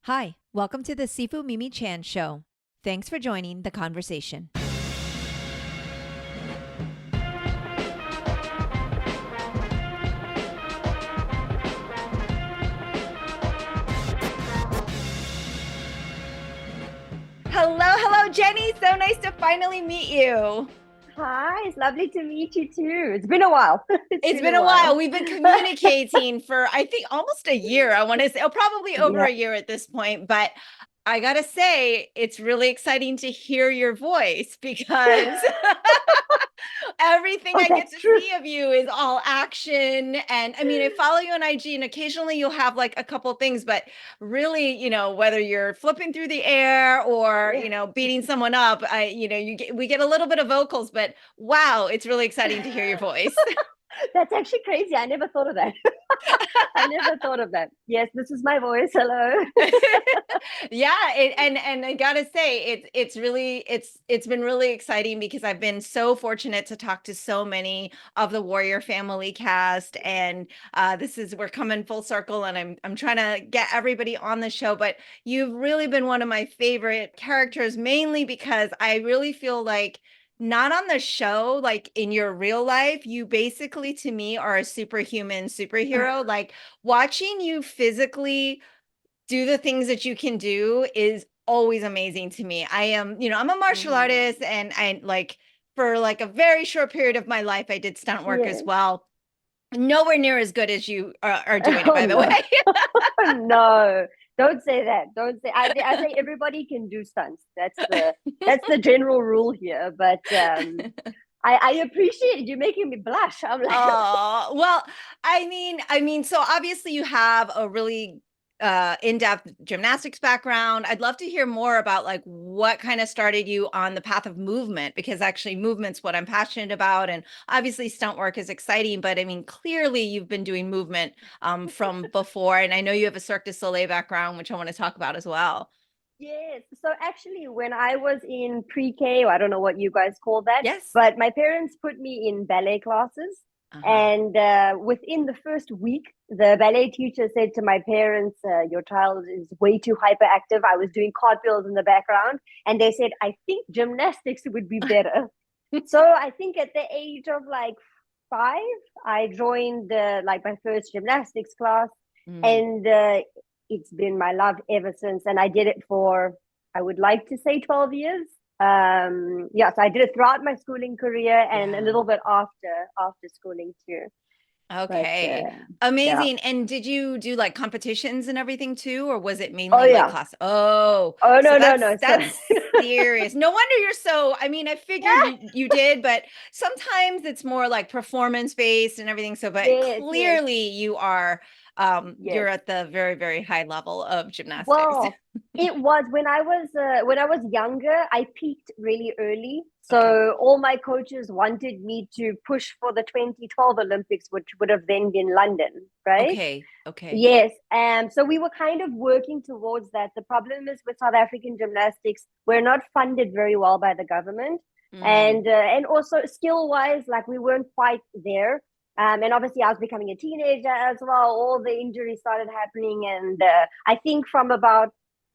Hi, welcome to the Sifu Mimi Chan Show. Thanks for joining the conversation. Hello, Jenny. So nice to finally meet you. Hi, it's lovely to meet you too. It's been a while. It's been a while. We've been communicating for, I think, almost a year. I want to say, probably over Yeah. a year at this point. But I got to say, it's really exciting to hear your voice because everything Oh, I get that's to true. see of you is all action. And I mean, I follow you on IG and occasionally you'll have like a couple things, but really, whether you're flipping through the air or, Yeah. beating someone up, we get a little bit of vocals, but wow, it's really exciting to hear your voice. That's actually crazy. I never thought of that. I never thought of that. Yes, this is my voice. Hello. Yeah, and I gotta say, it's been really exciting because I've been so fortunate to talk to so many of the Warrior Family cast, and we're coming full circle, and I'm trying to get everybody on the show. But you've really been one of my favorite characters, mainly because I really feel like not on the show, like in your real life, you basically to me are a superhuman superhero. Like watching you physically do the things that you can do is always amazing to me. I'm a martial Oh, artist and I like for like a very short period of my life I did stunt work as yes. well. Nowhere near as good as you are doing it, Oh by the way. no. No. Don't say that. Don't say I say everybody can do stunts. That's the general rule here. But I appreciate it. You're making me blush. I'm like, Oh, well, I mean, so obviously you have a really in-depth gymnastics background. I'd love to hear more about like what kind of started you on the path of movement because actually movement's what I'm passionate about and obviously stunt work is exciting, but I mean, clearly you've been doing movement from before and I know you have a Cirque du Soleil background which I want to talk about as well. yes. So actually, when I was in pre-K, or I don't know what you guys call that, Yes. but my parents put me in ballet classes. Uh-huh. And within the first week, the ballet teacher said to my parents, "Your child is way too hyperactive." I was doing cartwheels in the background, and they said, "I think gymnastics would be better." So I think at the age of like 5, I joined like my first gymnastics class, Mm. and it's been my love ever since. And I did it for, I would like to say, 12 years. Yeah, so I did it throughout my schooling career and a Yeah. little bit after schooling too. But Okay. yeah. Amazing. And did you do like competitions and everything too, or was it Oh mainly like yeah. class? Oh, Oh so no, no, that's no. So that's serious. No wonder you're so, I mean, I figured you did, but sometimes it's more like performance based and everything. So, but yes, yes, clearly you are yes. you're at the very, very high level of gymnastics. Well, it was when I was younger, I peaked really early. Okay. So all my coaches wanted me to push for the 2012 Olympics, which would have then been London, right? Okay. Okay. Yes. So we were kind of working towards that. The problem is with South African gymnastics, we're not funded very well by the government. Mm. And also skill wise, like we weren't quite there. And obviously, I was becoming a teenager as well. All the injuries started happening. And I think from about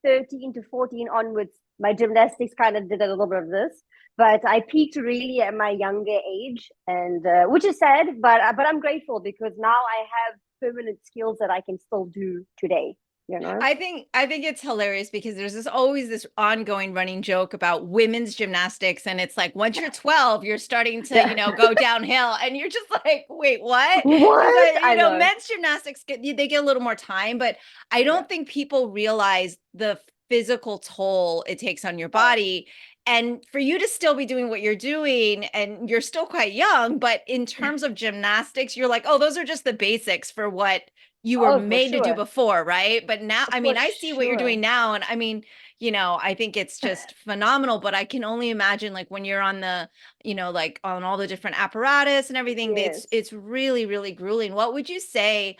13 to 14 onwards, my gymnastics kind of did a little bit of this. But I peaked really at my younger age, and which is sad, but I'm grateful because now I have permanent skills that I can still do today, you know? I think it's hilarious because there's always this ongoing running joke about women's gymnastics and it's like once you're 12 you're starting to Yeah. go downhill and you're just like wait what you What? got I know. men's gymnastics they get a little more time but I Yeah. don't think people realize the physical toll it takes on your Oh, body and for you to still be doing what you're doing and you're still quite young but in terms of gymnastics you're like oh those are just the basics for what you were oh, for made to do sure. before, right? But now, I For mean, I see what you're sure. doing now, and I mean, I think it's just phenomenal. But I can only imagine, like, when you're on the, like on all the different apparatus and everything, Yes. it's really, really grueling. What would you say,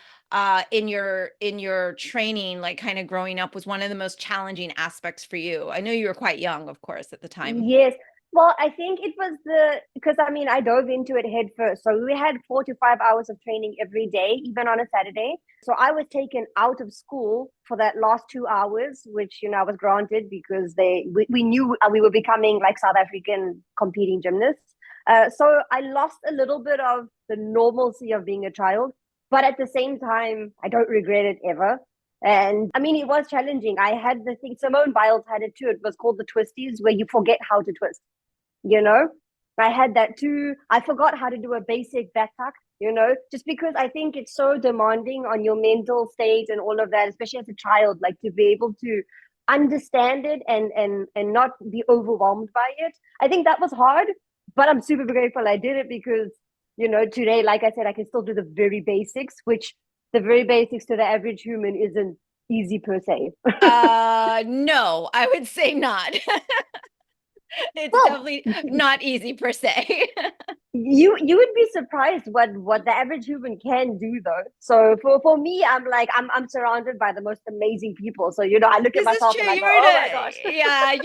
in your training, like, kind of growing up, was one of the most challenging aspects for you? I know you were quite young, of course, at the time. Yes. Well, I think it was because I mean, I dove into it head first. So we had 4 to 5 hours of training every day, even on a Saturday. So I was taken out of school for that last 2 hours, which, I was granted because we knew we were becoming like South African competing gymnasts. So I lost a little bit of the normalcy of being a child, but at the same time, I don't regret it ever. And I mean, it was challenging. I had the thing, Simone Biles had it too. It was called the twisties, where you forget how to twist you know I had that too. I forgot how to do a basic back tuck, just because I think it's so demanding on your mental state and all of that, especially as a child, like to be able to understand it and not be overwhelmed by it. I think that was hard, but I'm super grateful I did it because today, like I said, I can still do the very basics, which the very basics to the average human isn't easy per se. No, I would say not. It's Well, definitely not easy per se. you would be surprised what the average human can do though. So for me, I'm surrounded by the most amazing people. So I look at This is myself true. and I go, You're in oh my gosh. a yeah,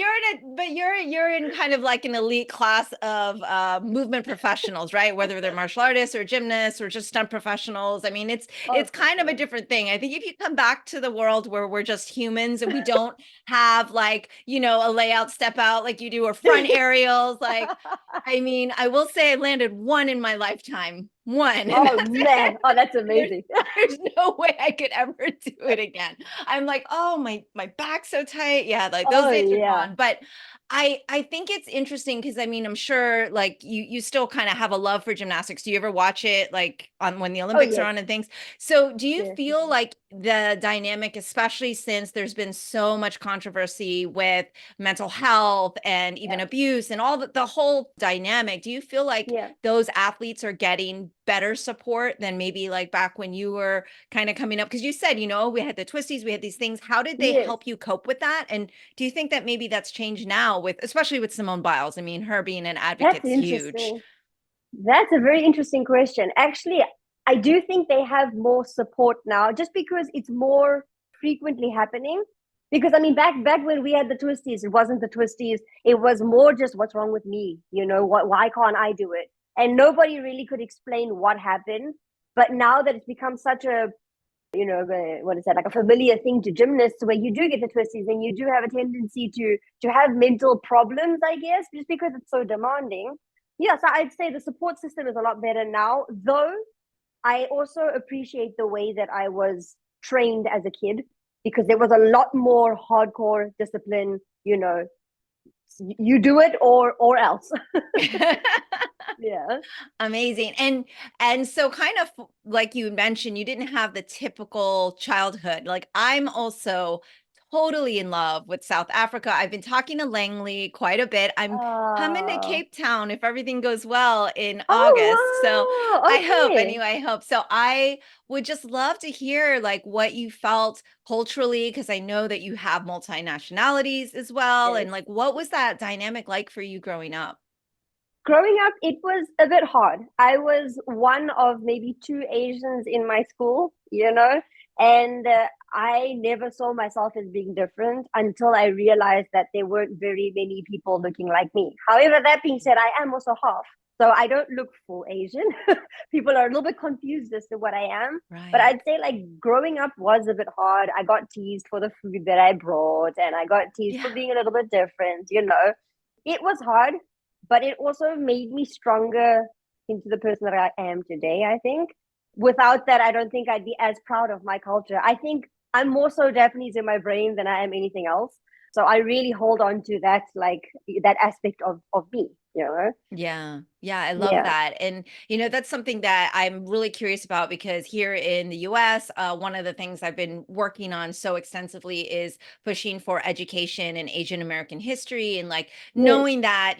but you're in kind of like an elite class of movement professionals, right? Whether they're martial artists or gymnasts or just stunt professionals. I mean, Oh, it's for kind of a sure. different thing. I think if you come back to the world where we're just humans and we don't have like, a layout step out like you do or front aerials, like I mean, I will say I landed one in my lifetime. One. And Oh man, oh that's there's amazing. there's no way I could ever do it again. I'm like, oh my back's so tight. Yeah, like those Oh days are yeah, gone. But I think it's interesting because I mean I'm sure like you still kind of have a love for gymnastics. Do you ever watch it like on when the oh Olympics are yes, on and things? So do you yes. feel like the dynamic, especially since there's been so much controversy with mental health and even Yeah, abuse and all the whole dynamic, do you feel like yeah, those athletes are getting better support than maybe like back when you were kind of coming up? Because you said, we had the twisties, we had these things. How did they yes. help you cope with that? And do you think that maybe that's changed now with, especially with Simone Biles? I mean, her being an That's advocate's huge. interesting. That's a very interesting question. Actually, I do think they have more support now, just because it's more frequently happening. Because I mean, back when we had the twisties, it wasn't the twisties. It was more just what's wrong with me. Why can't I do it? And nobody really could explain what happened. But now that it's become such a what is that, like a familiar thing to gymnasts, where you do get the twisties and you do have a tendency to have mental problems, I guess, just because it's so demanding. Yeah, so I'd say the support system is a lot better now, though I also appreciate the way that I was trained as a kid, because there was a lot more hardcore discipline. You do it or else. Yeah. Amazing. And so kind of like you mentioned, you didn't have the typical childhood. Like I'm also totally in love with South Africa. I've been talking to Langley quite a bit. I'm coming to uh, Cape Town if everything goes well in August. So oh wow, I hope okay. anyway, I hope. So I would just love to hear like what you felt culturally because I know that you have multi-nationalities as well Yes. and like what was that dynamic like for you growing up? Growing up, it was a bit hard. I was one of maybe two Asians in my school, and I never saw myself as being different until I realized that there weren't very many people looking like me. However, that being said, I am also half. So I don't look full Asian. People are a little bit confused as to what I am. But Right. I'd say like growing up was a bit hard. I got teased for the food that I brought, and I got teased for Yeah. being a little bit different. It was hard, but it also made me stronger into the person that I am today, I think. Without that, I don't think I'd be as proud of my culture. I think I'm more so Japanese in my brain than I am anything else. So I really hold on to that, like that aspect of me. Yeah. Yeah, I love Yeah. that. And that's something that I'm really curious about because here in the US, one of the things I've been working on so extensively is pushing for education in Asian American history and like Yes. knowing that,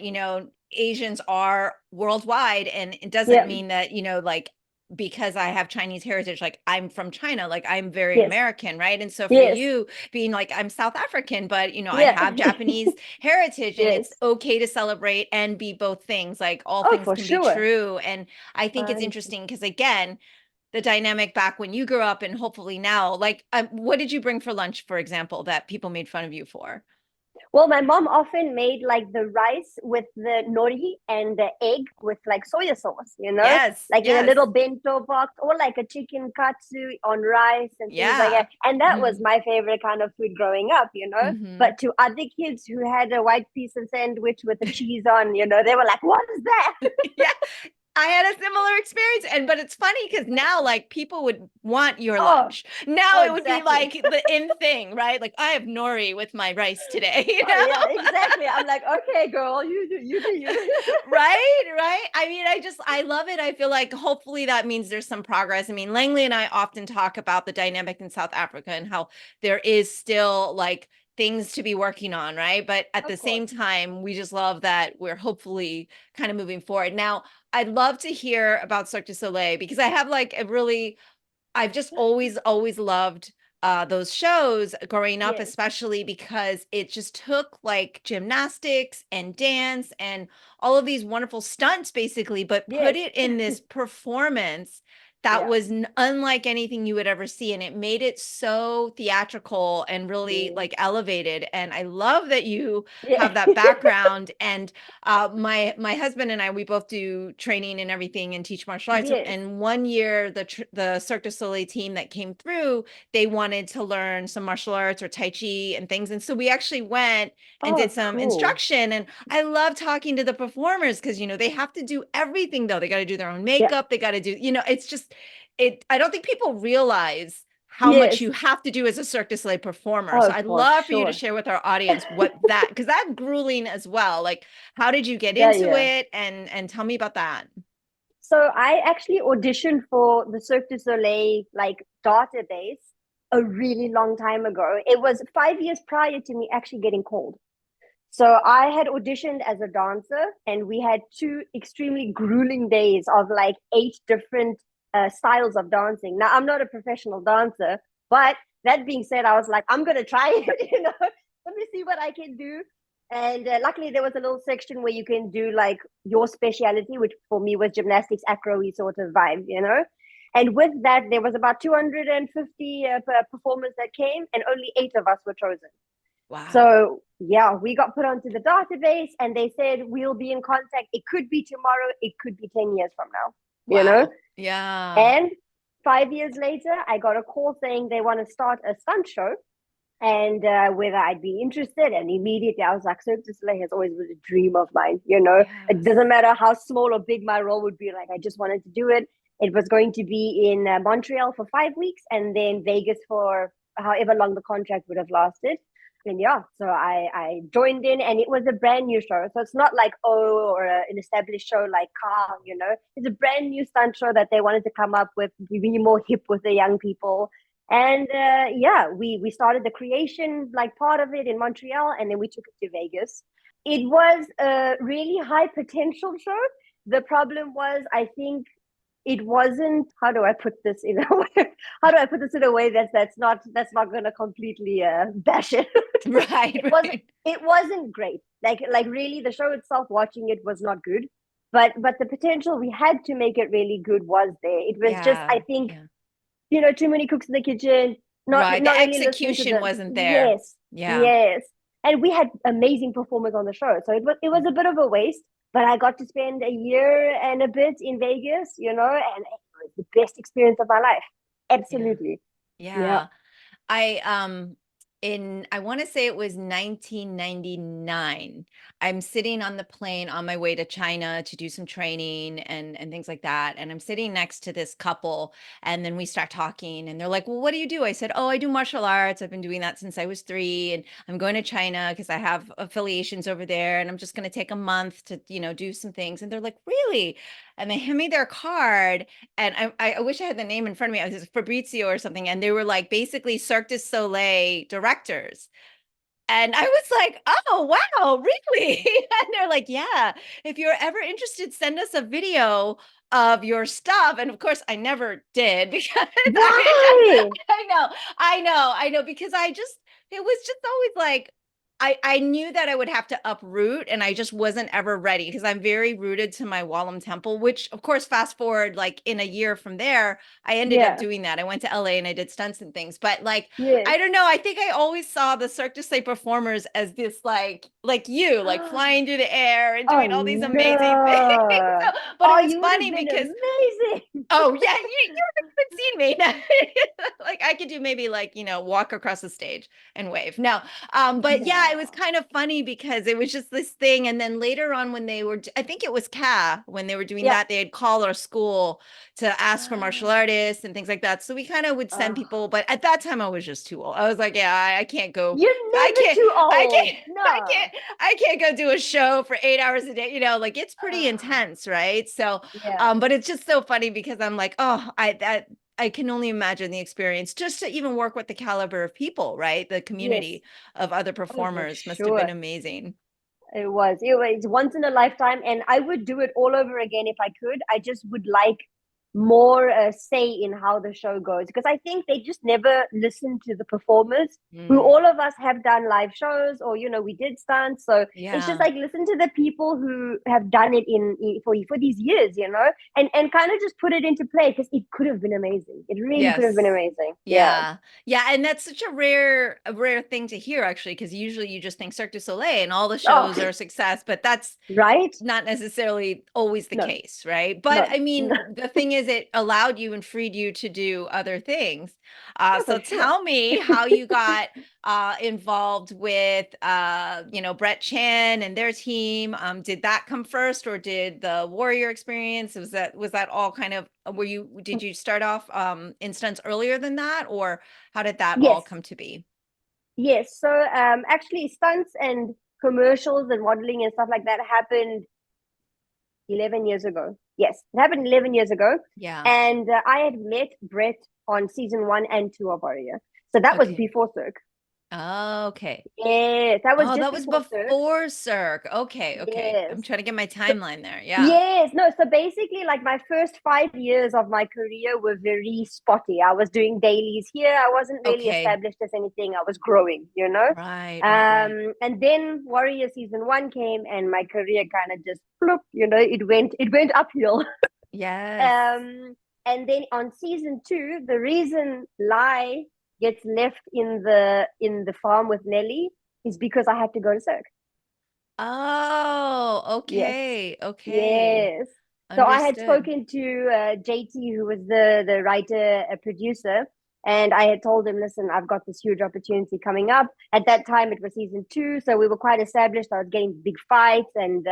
Asians are worldwide and it doesn't Yeah. mean that, like because I have Chinese heritage, like I'm from China, like I'm very Yes. American, right? And so for Yes. you being like I'm South African, but I Yeah. have Japanese heritage and it's Yes. okay to celebrate and be both things. Like all Oh, things for can be sure. true. And I think it's 100%. interesting because again, the dynamic back when you grew up and hopefully now, like what did you bring for lunch, for example, that people made fun of you for? Well, my mom often made like the rice with the nori and the egg with like soya sauce, Yes, like in a yes, little bento box, or like a chicken katsu on rice and things like that. yeah. And that was Hmm. my favorite kind of food growing up, Hmm. But to other kids who had a white piece of sandwich with the cheese on, they were like, what is that? Yeah, I had a similar experience. And but it's funny because now like people would want your Oh, lunch. Now oh, it would be exactly. like the in thing, right? Like I have nori with my rice today, Oh, yeah, exactly. I'm like, okay, girl, you do you. Right, right. I mean, I love it. I feel like hopefully that means there's some progress. I mean, Langley and I often talk about the dynamic in South Africa and how there is still like things to be working on, right? But at the Of course. same time, we just love that we're hopefully kind of moving forward. Now, I'd love to hear about Cirque du Soleil because I have like a really I've just always loved those shows growing up, Yes, especially because it just took like gymnastics and dance and all of these wonderful stunts, basically, but put yes. it in this performance that Yeah, was unlike anything you would ever see. And it made it so theatrical and really yeah, like elevated. And I love that you yeah. have that background. And my husband and I, we both do training and everything and teach martial arts. Yes. And one year, the Cirque du Soleil team that came through, they wanted to learn some martial arts or Tai Chi and things. And so we actually went and did Oh, some cool. instruction. And I love talking to the performers because they have to do everything though. They got to do their own Yeah. makeup. They got to do, it's just I don't think people realize how much Yes. you have to do as a Cirque du Soleil performer. So Oh, I'd for love for you to sure. share with our audience what that, because that's grueling as well. Like, how did you get Yeah, into yeah. it? And tell me about that. So I actually auditioned for the Cirque du Soleil like database a really long time ago. It was 5 years prior to me actually getting called. So I had auditioned as a dancer, and we had two extremely grueling days of like 8 different styles of dancing. Now I'm not a professional dancer, but that being said, I was like, I'm gonna try it. Let me see what I can do. And luckily, there was a little section where you can do like your specialty, which for me was gymnastics, acro-y sort of vibe. And with that, there was about 250 performers that came, and only 8 of us were chosen. Wow. So yeah, we got put onto the database, and they said we'll be in contact. It could be tomorrow, it could be 10 years from now, you know? Wow. Yeah. And 5 years later, I got a call saying they want to start a stunt show, and whether I'd be interested. And immediately I was like, Cirque du Soleil has always been a dream of mine. It Yes. doesn't matter how small or big my role would be, like, I just wanted to do it. It was going to be in Montreal for 5 weeks, and then Vegas for however long the contract would have lasted. And yeah, so I joined in, and it was a brand new show. So it's not like, or an established show like Car. It's a brand new stunt show that they wanted to come up with, be more hip with the young people. And yeah, we started the creation like part of it in Montreal, and then we took it to Vegas. It was a really high potential show. The problem was, I think it wasn't. How do I put this in a way? How do I put this in a way that's not going to completely bash it? Right, it wasn't. right. It wasn't great. Like really, the show itself, watching it was not good. But the potential we had to make it really good was there. It was just, Yeah. I think, Yeah. too many cooks in the kitchen, not Right. The not really listening to execution the wasn't there. yes, Yeah. yes. And we had amazing performers on the show. So it was a bit of a waste, but I got to spend a year and a bit in Vegas, and it was the best experience of my life. Yeah. Absolutely. Yeah. Yeah. I I want to say it was 1999. I'm sitting on the plane on my way to China to do some training and things like that. And I'm sitting next to this couple and then we start talking and they're like, "Well, what do you do?" I said, "Oh, I do martial arts. I've been doing that since I was 3 and I'm going to China because I have affiliations over there and I'm just going to take a month to, do some things." And they're like, "Really?" And they hand me their card and I wish I had the name in front of me. I was Fabrizio or something, and they were like basically Cirque du Soleil directors. And I was like, "Oh, wow, really?" And they're like, "Yeah, if you're ever interested, send us a video of your stuff." And of course, I never did because Why? I know, because it was just always like I knew that I would have to uproot, and I just wasn't ever ready because I'm very rooted to my Wallam temple, which of course, fast forward like in a year from there, I ended up Yeah. doing that. I went to LA and I did stunts and things, but like, Yes. I don't know. I think I always saw the Cirque du Soleil performers as this like you, like flying through the air and Oh doing all these amazing things. no. So, but it Oh, was you would have funny been because amazing. oh yeah, you haven't even seen me. Like I could do maybe like, walk across the stage and wave. No. But yeah, it was No. kind of funny because it was just this thing. And then later on when they were, I think it was when they were doing Yeah. that, they'd call our school to ask for martial artists and things like that. So we kind of would send Oh, people, but at that time I was just too old. I was like, yeah, I can't go. you're I never can't, too I old. can't, I No. can't, I can't go do a show for 8 hours a day, like it's pretty Ah, intense, right? So yeah. but it's just so funny because I'm like, oh, I can only imagine the experience just to even work with the caliber of people, right? The Yes. community of other Oh, for performers must have been sure. amazing. It was. It was once in a lifetime, and I would do it all over again if I could. I just would like more say in how the show goes because I think they just never listen to the performers. Who Mm, all of us have done live shows, or we did stunts. So it's just yeah. like listen to the people who have done it for these years, and kind of just put it into play because it could have been amazing. It really could have been Yes. amazing. Yeah. Yeah. Yeah. And that's such a rare thing to hear, actually, because usually you just think Cirque du Soleil and all the Oh, shows are a success, but that's right? not necessarily always the No, case, right? But no, I mean, no. the thing is, it allowed you and freed you to do other things. Yeah, So for sure. tell me how you got involved with, Brett Chan and their team. Did that come first, or did the Warrior experience? Was that all kind of? Did you start off in stunts earlier than that, or how did that all Yes. come to be? Yes. So actually, stunts and commercials and modeling and stuff like that happened 11 years ago. Yes, it happened 11 years ago. Yeah. And I had met Brett on season 1 and 2 of Warrior. So that was Okay. before Cirque. Oh, okay. Yes, that was Oh, just that was before Cirque. before Cirque. Okay, okay. I'm Yes. trying to get my So, timeline there. Yeah. yes, no. So basically, like my first 5 years of my career were very spotty. I was doing dailies here. I wasn't really Okay. established as anything. I was growing. Right, right, right. And then Warrior season 1 came, and my career kind of just it went uphill. Yes. Um, and then on season 2, the reason Lai gets left in the farm with Nelly is because I had to go to Cirque. Oh, Yes. okay. Okay. Yes. So I had Understood. spoken to JT, who was the writer, producer, and I had told him, listen, I've got this huge opportunity coming up. At that time, it was season 2, so we were quite established. I was getting big fights, and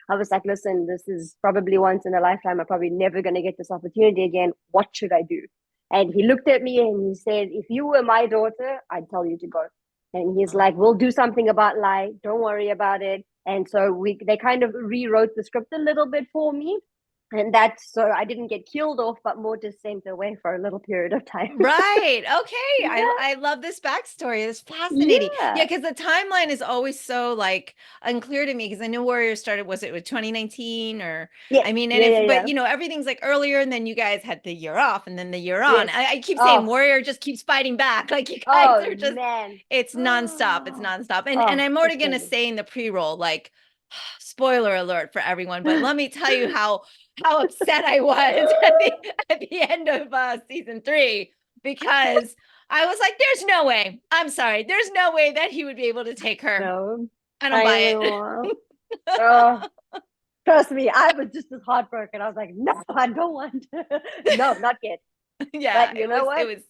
I was like, listen, this is probably once in a lifetime. I'm probably never going to get this opportunity again. What should I do? And he looked at me and he said, if you were my daughter, I'd tell you to go. And he's like, we'll do something about Lai. Don't worry about it. And so they kind of rewrote the script a little bit for me. And that's so I didn't get killed off, but more just sent away for a little period of time. Right. Okay. I Yeah. I love this backstory. It's fascinating. Yeah, Yeah. because the timeline is always so like unclear to me because I know Warrior started, was it with 2019 or Yes. I mean, and Yeah. it's Yeah. but Yeah. everything's like earlier and then you guys had the year off and then the year on. Yes. I keep saying Oh. Warrior just keeps fighting back. Like you guys Oh are just man. it's nonstop. It's Oh, nonstop. And I'm already it's gonna crazy. say in the pre-roll, like spoiler alert for everyone, but let me tell you how upset I was at the end of season 3 because I was like, there's no way. I'm sorry. There's no way that he would be able to take her. No, I don't I buy know. it. Oh, trust me, I was just as heartbroken. I was like, no, I don't want to. No, not yet. Yeah, But you it know was it what? was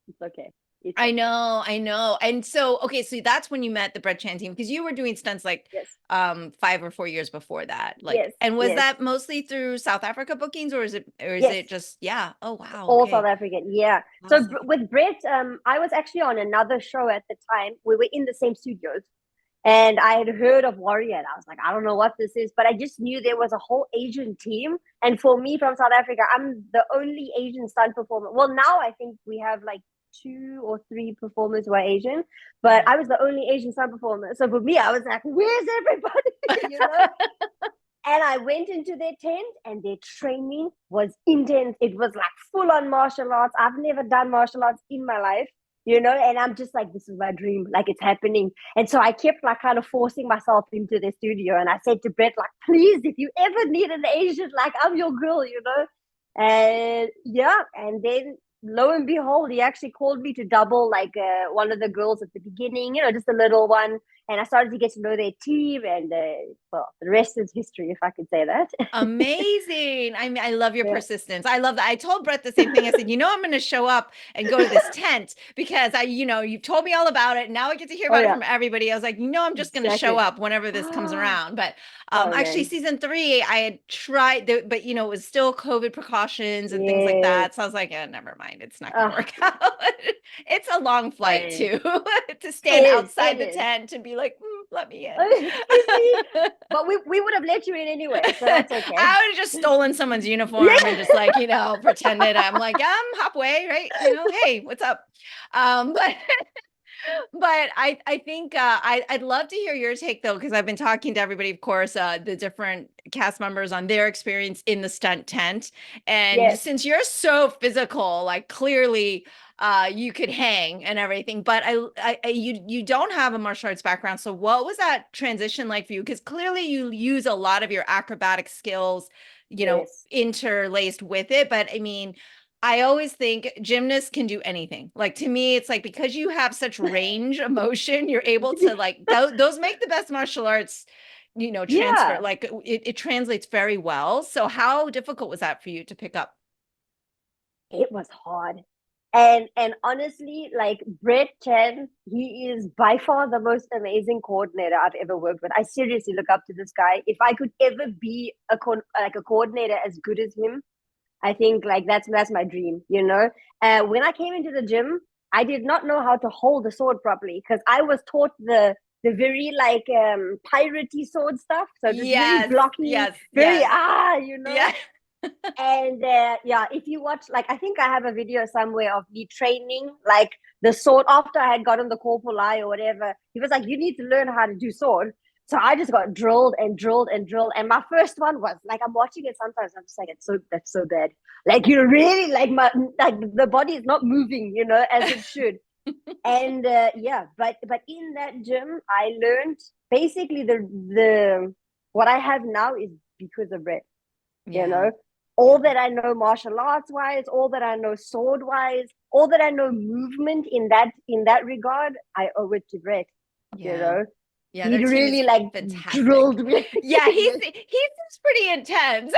It's okay. It's I okay. know, I know. And so okay, so that's when you met the Brett Chan team because you were doing stunts like Yes. 5 or 4 years before that. Like Yes. and was Yes. that mostly through South Africa bookings or is it Yes. just yeah. Oh wow, All South okay. African. Yeah. So Fascinating. with Brett, I was actually on another show at the time. We were in the same studios. And I had heard of Warrior, and I was like, I don't know what this is, but I just knew there was a whole Asian team. And for me from South Africa, I'm the only Asian stunt performer. Well, now I think we have like 2 or 3 performers who are Asian, but Yeah. I was the only Asian stunt performer. So for me, I was like, where's everybody? you know? And I went into their tent, and their training was intense. It was like full on martial arts. I've never done martial arts in my life. and I'm just like, this is my dream, like it's happening. And so I kept like kind of forcing myself into the studio. And I said to Brett, like, please, if you ever need an Asian, like I'm your girl. And yeah, and then lo and behold, he actually called me to double like one of the girls at the beginning, just a little one. And I started to get to know their team, and well, the rest is history, if I could say that. Amazing. I mean, I love your Yeah. persistence. I love that. I told Brett the same thing. I said, I'm going to show up and go to this tent because you've told me all about it. Now I get to hear Oh about it yeah, from everybody. I was like, I'm just going to show exactly. up whenever this comes around. But Oh actually man, season 3, I had tried, but it was still COVID precautions and things like yes. that. So I was like, never mind. It's not going to work out. It's a long flight Man. too, to stand It is. outside the tent and be like, let me in. Excuse me. But we would have let you in anyway, so that's okay. I would have just stolen someone's uniform and Yeah. just like, pretended I'm like, hop away, right? Hey, what's up? But but I think I'd love to hear your take though, because I've been talking to everybody, of course, the different cast members on their experience in the stunt tent. And Yes. since you're so physical, like clearly you could hang and everything, but you don't have a martial arts background. So what was that transition like for you? Because clearly you use a lot of your acrobatic skills, Yes. interlaced with it. But I mean, I always think gymnasts can do anything. Like to me, it's like because you have such range of motion, you're able to like those make the best martial arts, transfer. Yeah. Like it translates very well. So how difficult was that for you to pick up? It was hard. And honestly, like Brett Chen, he is by far the most amazing coordinator I've ever worked with. I seriously look up to this guy. If I could ever be a coordinator as good as him, I think like that's my dream. When I came into the gym, I did not know how to hold the sword properly because I was taught the very like piratey sword stuff. So just very Yes, blocky, yes, very yes. Yeah. And yeah, if you watch, like, I think I have a video somewhere of me training like the sword after I had gotten the corporal eye or whatever. He was like, you need to learn how to do sword. So I just got drilled and drilled and drilled. And my first one was like, I'm watching it sometimes. I'm just like, that's so bad. Like, really like like the body is not moving, as it should. And yeah, but in that gym, I learned basically the what I have now is because of Brett. You Yeah. know, all Yeah. that I know martial arts wise, all that I know sword wise, all that I know movement in that regard, I owe it to Brett. You Yeah. know, Yeah, he their team really is like fantastic. drilled me. Yeah, he Yes, seems pretty intense.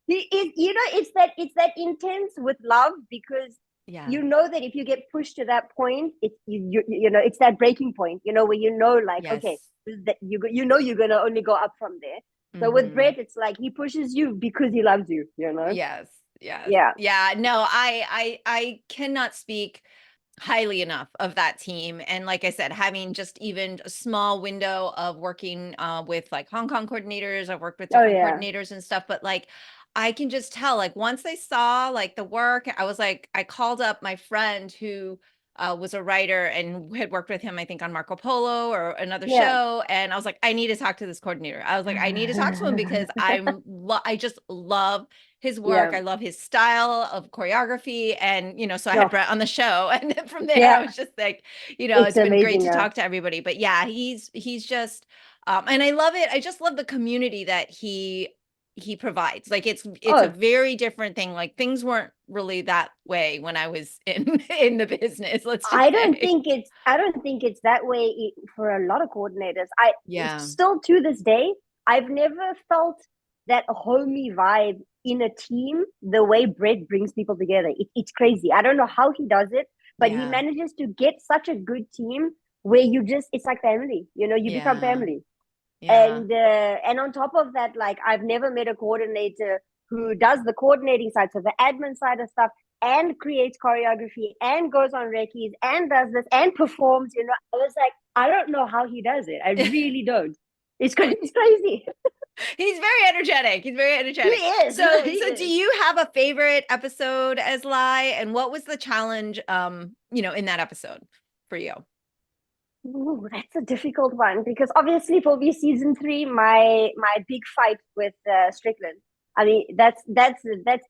he is. It's that intense with love because Yeah. you know that if you get pushed to that point, it's that breaking point. Where like, okay, Yes. that you're gonna only go up from there. So with Hmm. Brett, it's like he pushes you because he loves you. Yes. Yes. Yeah. Yeah. No, I cannot speak highly enough of that team. And like I said, having just even a small window of working with like Hong Kong coordinators, I've worked with Oh different yeah. coordinators and stuff, but like I can just tell, like once I saw like the work, I was like, I called up my friend who was a writer and had worked with him, I think on Marco Polo or another Yeah. show. And I was like, I need to talk to this coordinator. I was like, I need to talk to him because I just love his work. Yeah. I love his style of choreography. And, so I had No. Brett on the show. And then from there, I Yeah. was just like, It's it's been great amazing. to talk to everybody. But yeah, he's just, and I love it. I just love the community that he provides. Like it's a Oh, very different thing. Like things weren't really that way when I was in in the business, let's just say. I don't think it's that way for a lot of coordinators. I Yeah. still to this day, I've never felt that homey vibe in a team the way Brett brings people together. It's crazy. I don't know how he does it, but he Yeah. manages to get such a good team where it's like family. You become Yeah. family. Yeah. And on top of that, like I've never met a coordinator who does the coordinating side, so the admin side of stuff, and creates choreography and goes on recce's and does this and performs. I was like, I don't know how he does it. I really don't. It's crazy. He's very energetic. He's very He energetic. is. So, He so do is. you have a favorite episode as Lai? And what was the challenge, in that episode for you? Ooh, that's a difficult one because obviously for me season 3, my big fight with Strickland. I mean, that's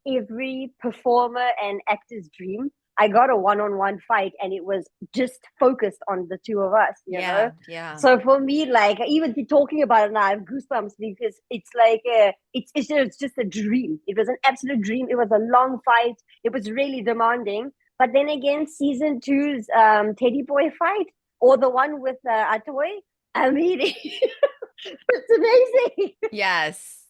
every performer and actor's dream. I got a one-on-one fight, and it was just focused on the two of us, you know. Yeah. Yeah. So for me, like even talking about it now, I have goosebumps because it's like it's just a dream. It was an absolute dream. It was a long fight. It was really demanding. But then again, season two's Teddy Boy fight, or the one with Atoy, I mean, it's amazing. Yes.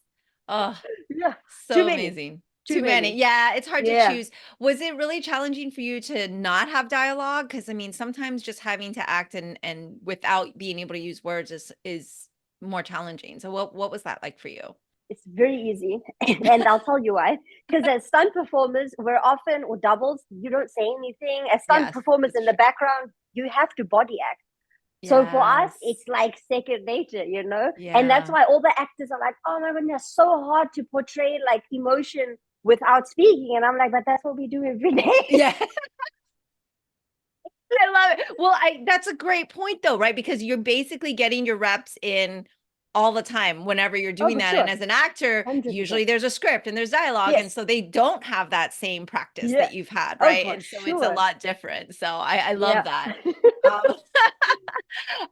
Oh, Yeah, too so many, amazing. too Too many. many. Yeah, it's hard to Yeah. choose. Was it really challenging for you to not have dialogue? Because I mean, sometimes just having to act and without being able to use words is more challenging. So what was that like for you? It's very easy, and I'll tell you why. Because as stunt performers, we're often, or doubles, you don't say anything. As stunt Yes, performers that's in the true. background, you have to body act. So for us, Yes. it's like second nature, you know? And that's Yeah. why all the actors are like, oh my goodness, so hard to portray like emotion without speaking. And I'm like, but that's what we do every day. Yeah. I love it. Well, that's a great point though, right? Because you're basically getting your reps in all the time whenever you're Oh, doing for that. And sure. as an actor, 100%. usually there's a script and there's dialogue. And Yes. so they don't have that same practice Yeah. that you've had, Oh, right? for And so it's a sure. lot different. So I love Yeah. that. Um,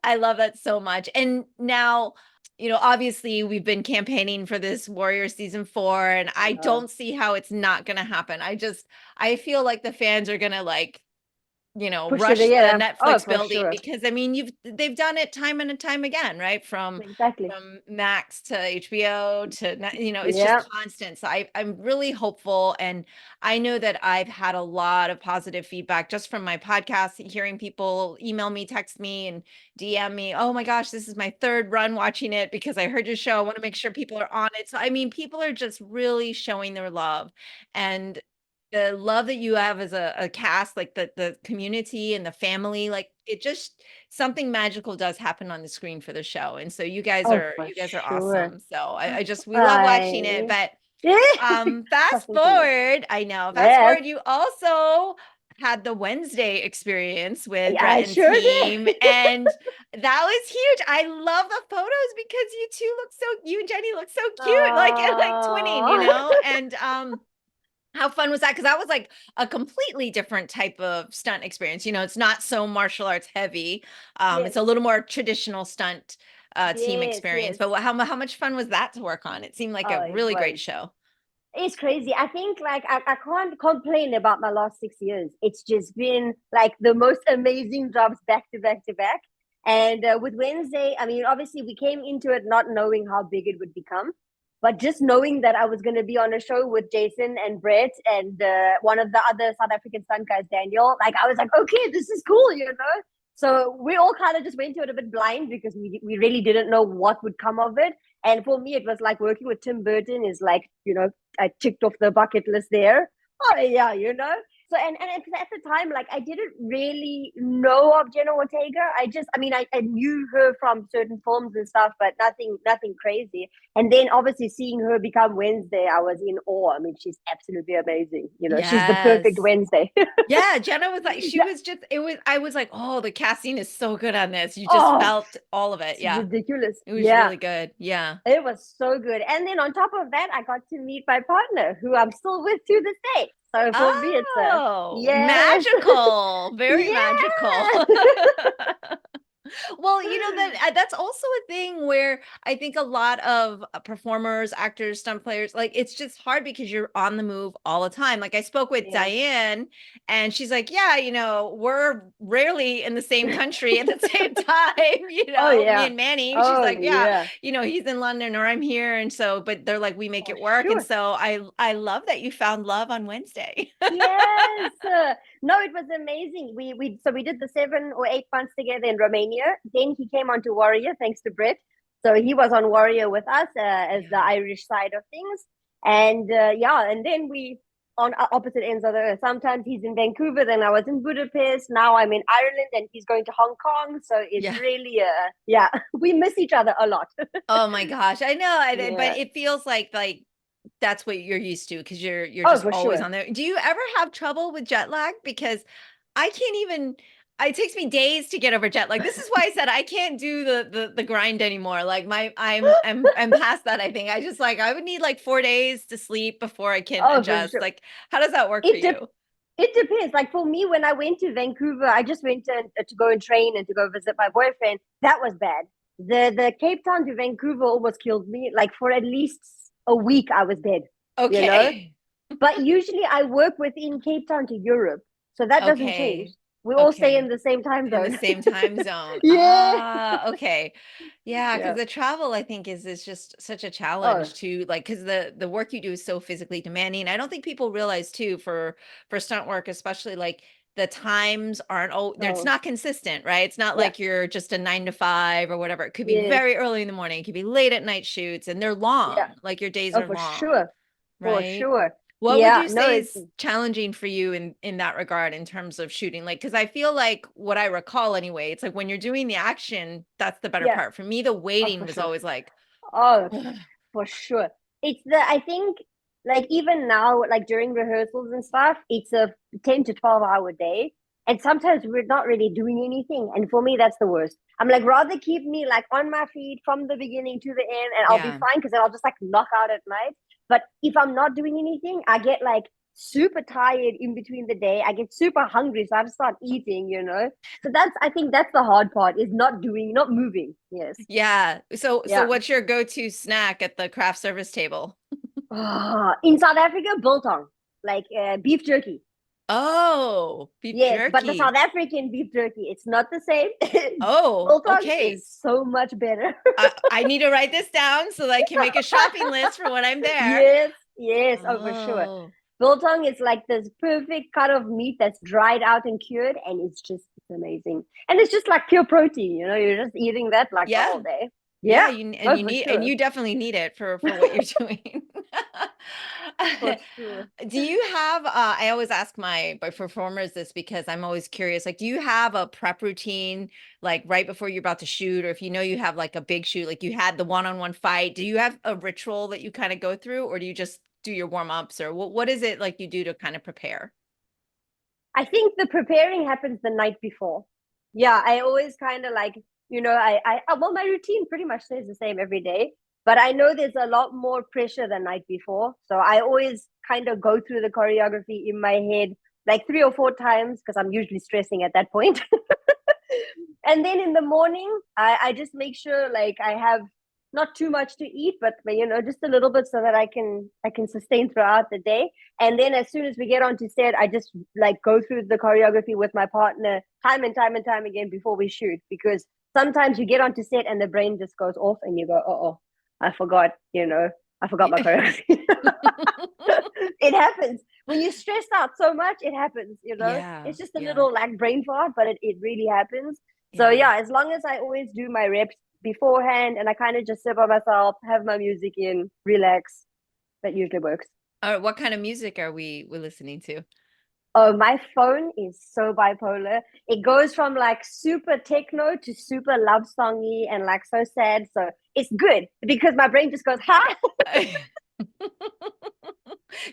I love that so much. And now, obviously we've been campaigning for this Warrior season 4, and I I know. don't see how it's not going to happen. I feel like the fans are going to like Push it rush the together. Oh, Netflix for building sure. because I mean they've done it time and time again, right? Exactly. From Max to HBO to it's just Yeah. constant. So I'm really hopeful, and I know that I've had a lot of positive feedback just from my podcast, hearing people email me, text me, and DM me, "Oh my gosh, this is my third run watching it because I heard your show. I want to make sure people are on it." So I mean, people are just really showing their love, and the love that you have as a cast, like the community and the family, like it just something magical does happen on the screen for the show. And so Oh, for you guys are sure. awesome. So I just we love watching it. Bye. But Yeah. fast Trust me so much. forward, I know, fast Yes. forward, you also had the Wednesday experience with Yeah, Brett I and sure team, did. and that was huge. I love the photos because you and Jenny look so cute, like twinning, Oh. and how fun was that? Because that was like a completely different type of stunt experience. It's not so martial arts heavy. Yes. It's a little more traditional stunt team Yes, experience. yes. But how much fun was that to work on? It seemed like Oh, a it really great was. show. It's crazy. I think like I can't complain about my last 6 years. It's just been like the most amazing jobs back to back to back. And with Wednesday, I mean, obviously we came into it not knowing how big it would become, but just knowing that I was going to be on a show with Jason and Brett and one of the other South African stunt guys, Daniel. Like I was like, okay, this is cool, you know. So we all kind of just went to it a bit blind because we really didn't know what would come of it. And for me, it was like working with Tim Burton is like, you know, I ticked off the bucket list there. Oh yeah, you know. So and at the time, like I didn't really know of Jenna Ortega. I mean, I knew her from certain films and stuff, but nothing crazy. And then obviously seeing her become Wednesday, I was in awe. I mean, she's absolutely amazing. You know, she's the perfect Yes. Wednesday. Yeah, Jenna was like, she Yeah. was just, I was like, oh, the casting is so good on this. You just Oh, felt all of it. it's Yeah. ridiculous. It was Yeah. really good. Yeah. It was so good. And then on top of that, I got to meet my partner, who I'm still with to this day. So for me, it's a Oh, yes, magical. Very magical. yeah, Well, that's also a thing where I think a lot of performers, actors, stunt players, like it's just hard because you're on the move all the time. Like I spoke with yeah. Diane, and she's like, "Yeah, we're rarely in the same country at the same time." Oh Me yeah, and Manny. She's oh like, "Yeah, yeah, he's in London or I'm here," and so, but they're like, we make for it work, and sure. so I love that you found love on Wednesday. Yes. No, it was amazing. We did the 7 or 8 months together in Romania. Then he came onto Warrior thanks to Brett. So he was on Warrior with us as the Yeah. Irish side of things. And yeah, and then we on opposite ends of the earth. Sometimes he's in Vancouver, then I was in Budapest. Now I'm in Ireland, and he's going to Hong Kong. So it's Yeah. really yeah, we miss each other a lot. Oh my gosh, I know, but Yeah. it feels like that's what you're used to because you're Oh, just for always sure. on there. Do you ever have trouble with jet lag? Because I can't even. It takes me days to get over jet lag. This is why I said I can't do the grind anymore. Like I'm past that. I think I just like I would need like 4 days to sleep before I can Oh, for adjust. sure. Like, how does that work for It dep you? It depends. Like for me, when I went to Vancouver, I just went to go and train and to go visit my boyfriend. That was bad. The Cape Town to Vancouver almost killed me. Like for at least a week, I was dead. You know. Okay. But usually, I work within Cape Town to Europe, so that doesn't change. Okay. We all stay in Okay. the same time In the zone. same time zone. Yeah. Ah, okay. Yeah, because Yeah. the travel I think is just such a Oh, challenge to like because the work you do is so physically demanding. I don't think people realize too for stunt work, especially like the times aren't oh it's oh, not consistent, right? It's not yeah. like you're just a 9 to 5 or whatever. It could be Yes. very early in the morning, it could be late at night shoots, and they're Yeah. long, like your days Oh, are for long, sure. For right? sure. What would Yeah. you No, say it's is challenging for you in that regard in terms of shooting? Like, because I feel like what I recall anyway, it's like when you're doing the action, that's the better yeah. part. For me, the Oh, waiting for was sure. always like, Oh, ugh. for sure. I think, like, even now, like during rehearsals and stuff, it's a 10 to 12 hour day. And sometimes we're not really doing anything. And for me, that's the worst. I'm like, rather keep me like on my feet from the beginning to the end, and I'll be Yeah. fine because then I'll just like knock out at night. But if I'm not doing anything, I get like super tired in between the day. I get super hungry. So I have to start eating, you know? So I think that's the hard part is not moving. Yes. Yeah. So Yeah. what's your go-to snack at the craft service table? In South Africa, biltong, like beef jerky. Oh, beef Yes, but the South jerky. African beef jerky, it's not the same. Oh, Biltong okay. is so much better. I need to write this down so that I can make a shopping list for when I'm there. Yes, yes, oh for sure. Oh, Biltong is like this perfect cut of meat that's dried out and cured, and it's amazing. And it's just like pure protein, you know, you're just eating that like the yeah. whole day. Yeah, Yeah, and oh you for need and sure. you definitely need it for what you're doing. For sure. Do you have I always ask my performers this because I'm always curious, like do you have a prep routine like right before you're about to shoot, or if you know you have like a big shoot, like you had the one-on-one fight, do you have a ritual that you kind of go through, or do you just do your warm-ups, or what is it like you do to kind of prepare? I think the preparing happens the night before. Yeah, I always kind of like, you know, well, my routine pretty much stays the same every day, but I know there's a lot more pressure the night before. So I always kind of go through the choreography in my head like 3 or 4 times because I'm usually stressing at that point. And then in the morning, I just make sure like I have not too much to eat, but you know, just a little bit so that I can sustain throughout the day. And then as soon as we get onto set, I just like go through the choreography with my partner time and time and time again before we shoot, because sometimes you get onto set and the brain just goes off and you go, oh, I forgot, you know, I forgot my Yeah. choreography. It happens when you're stressed out so much. It happens, you know. Yeah, It's just a yeah, little like brain fart, but it really happens. So yeah. yeah, as long as I always do my reps beforehand and I kind of just sit by myself, have my music in, relax, that usually works. What kind of music are we listening to? Oh, my phone is so bipolar. It goes from like super techno to super love songy and like so sad. So it's good because my brain just goes, ha.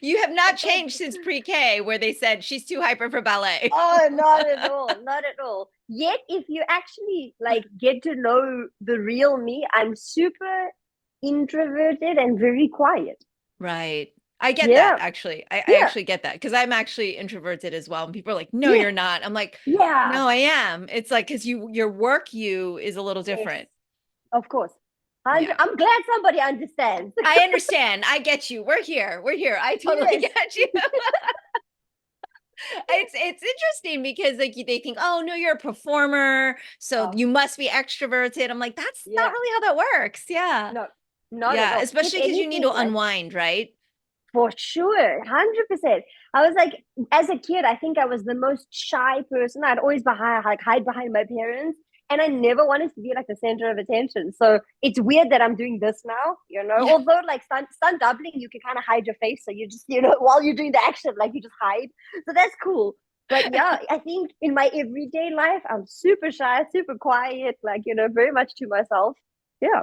You have not changed since pre-K where they said she's too hyper for ballet. Oh, not at all. Not at all. Yet, if you actually like get to know the real me, I'm super introverted and very quiet. Right. I get that Yeah. actually. I Yeah. actually get that because I'm actually introverted as well. And people are like, no, Yeah. you're not. I'm like, Yeah. no, I am. It's like because your work you is a little Yes. different. Of course. Yeah. I'm glad somebody understands. I understand. I get you. We're here. We're here. I totally Yes. get you. It's interesting because like they think, oh no, you're a performer, so Oh, you must be extroverted. I'm like, that's not yeah. really how that works. Yeah. No, not at Yeah. all. If Especially because you need anything, to like unwind, right? for sure, 100%. I was like, as a kid, I think I was the most shy person. I'd always hide behind my parents, and I never wanted to be like the center of attention. So it's weird that I'm doing this now, you know. Yeah. Although like stunt doubling, you can kind of hide your face, so you just while you're doing the action, like you just hide. So that's cool. But yeah, I think in my everyday life, I'm super shy, super quiet, like very much to myself. Yeah,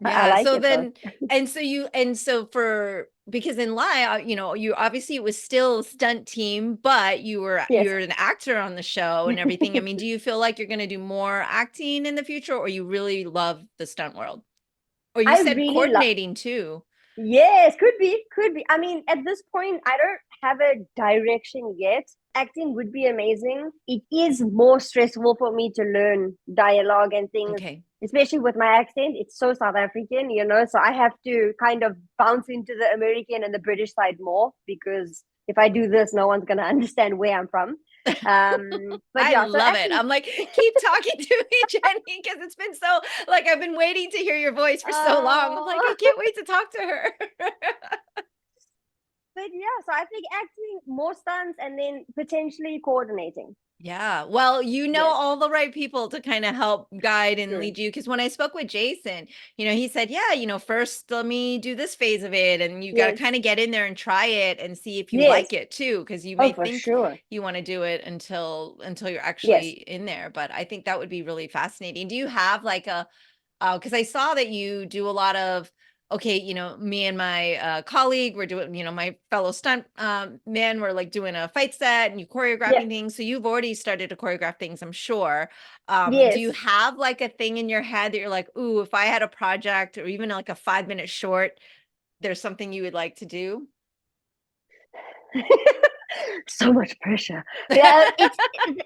I Yeah. like So it though. then, and so for because in Lie, you obviously it was still stunt team, but Yes. you're an actor on the show and everything. I mean, do you feel like you're going to do more acting in the future, or you really love the stunt world? Or you I said really love. coordinating too. Yes, could be, could be. I mean, at this point, I don't have a direction yet. acting would be amazing. It is more stressful for me to learn dialogue and things, Okay. especially with my accent. It's so South African, so I have to kind of bounce into the American and the British side more, because if I do this, no one's going to understand where I'm from. But I yeah, so love it. acting. I'm like, keep talking to me, Jenny, because it's been so like I've been waiting to hear your voice for so long. I'm like, I Oh, can't wait to talk to her. but yeah, so I think acting, more stunts, and then potentially coordinating. Yeah. Well, you know Yes, all the right people to kind of help guide and true. lead you. Because when I spoke with Jason, he said, yeah, first let me do this phase of it. And you got to Yes, kind of get in there and try it and see if you yes. like it too. Because you Oh, may for think sure. you want to do it until you're actually Yes. in there. But I think that would be really fascinating. Do you have like because I saw that you do a lot of, okay, me and my colleague, we're doing, my fellow stunt men, we're like doing a fight set and you Yeah. choreographing things. So you've already started to choreograph things, I'm sure. Do you Yes. have like a thing in your head that you're like, ooh, if I had a project or even like a 5-minute short, there's something you would like to do? So much pressure. Yeah, it's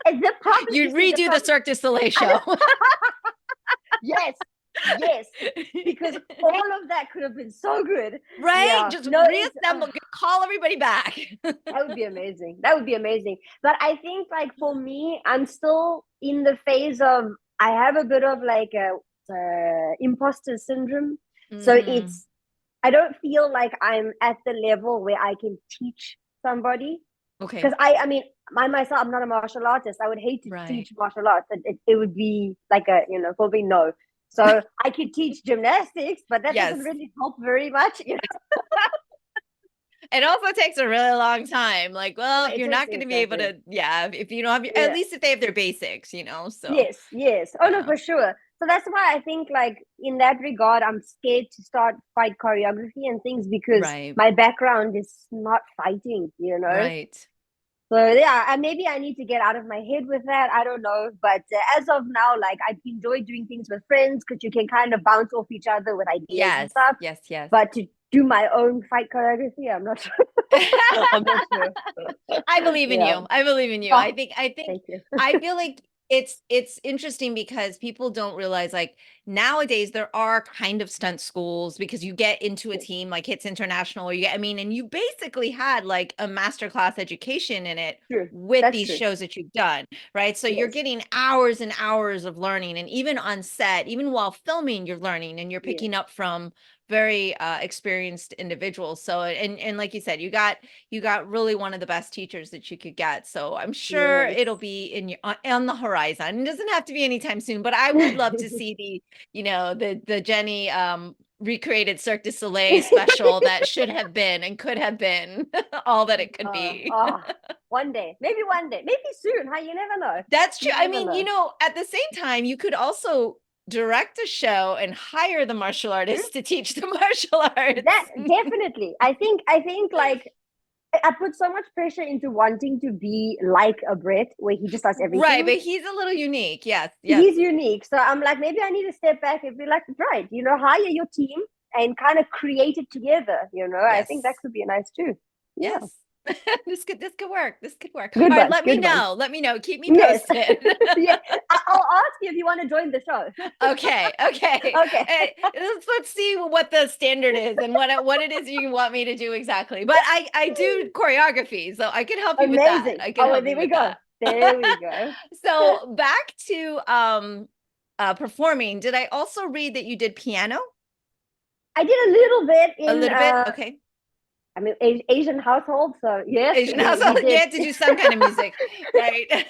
the problem. You You'd see, the redo the problem. Cirque du Soleil show. Yes, yes, because all of that could have been so good. Right? Yeah, Just no, it's reassemble, call everybody back. that would be amazing. That would be amazing. But I think, like, for me, I'm still in the phase of, I have a bit of like a imposter syndrome. So Hmm. it's, I don't feel like I'm at the level where I can teach somebody, Okay. because I mean, myself, I'm not a martial artist. I would hate to Right. teach martial arts. It would be like a, probably no. So I could teach gymnastics, but that doesn't Yes. really help very much. It also takes a really long time. Like, Oh, well, it you're takes, not going to be able exactly. to, yeah, if you don't have your, at Yeah. least if they have their basics, so Yes, yes. Oh no, yeah. for sure. So that's why I think, like, in that regard, I'm scared to start fight choreography and things, because Right. my background is not fighting. Right. So yeah, maybe I need to get out of my head with that. I don't know, but as of now, like, I enjoy doing things with friends, because you can kind of bounce off each other with ideas and Yes. stuff. Yes. Yes. But to do my own fight choreography, I'm not sure. I'm not sure. I believe in Yeah. you. I believe in you. I Oh, think I think thank you. I feel like it's interesting because people don't realize like nowadays there are kind of stunt schools because you get into a Yes, team like Hits International or and you basically had like a masterclass education in it true. with That's these true. shows that you've done, right? So you're Yes. getting hours and hours of learning and even on set, even while filming, you're learning and you're Yes. picking up from very experienced individuals. So and like you said, you got really one of the best teachers that you could get. So I'm sure Yes. it'll be in your on the horizon. It doesn't have to be anytime soon, but I would love to see the Jenny recreated Cirque du Soleil special that should have been and could have been all that it could be. Oh, one day, maybe soon. Huh? You never know. That's true. You I never mean, know. at the same time, you could also direct a show and hire the martial True. artists to teach the martial That arts. definitely. I think like, I put so much pressure into wanting to be like a Brit, where he just does Right, everything. but he's a little unique. Yes, yes. He's unique. So I'm like, maybe I need to step back and be like, right, hire your team and kind of create it together. I think that Yes. could be nice too. Yeah. Yes. This could work. This could work. All Good right, one. let me Good one. know. Let me know. Keep me Yes. posted. Yeah. I'll ask you if you want to join the show. Okay, okay. Okay. Let's see what the standard is and what it is you want me to do exactly. But I do choreography, so I can help you with that. Amazing. I can Oh, well, help there you we with go. that. There we go. So back to performing. Did I also read that you did piano? I did a little bit A in, little bit? Okay. I mean, Asian household. So yes, Asian we household, you did. had to do some kind of music, right?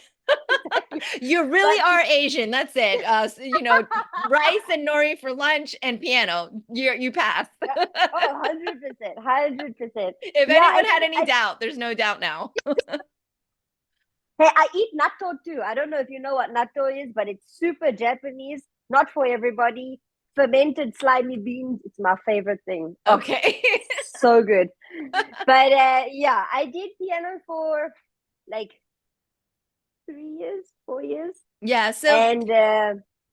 Exactly. You really But are Asian. That's it. Rice and nori for lunch and piano. You pass. yeah. Oh, 100%, 100%. If Yeah, anyone I had think any doubt, there's no doubt now. hey, I eat natto too. I don't know if you know what natto is, but it's super Japanese. Not for everybody. Fermented slimy beans. It's my favorite thing. Oh, Okay. so good. But yeah, I did piano for like 3 years, 4 years, Yeah. So and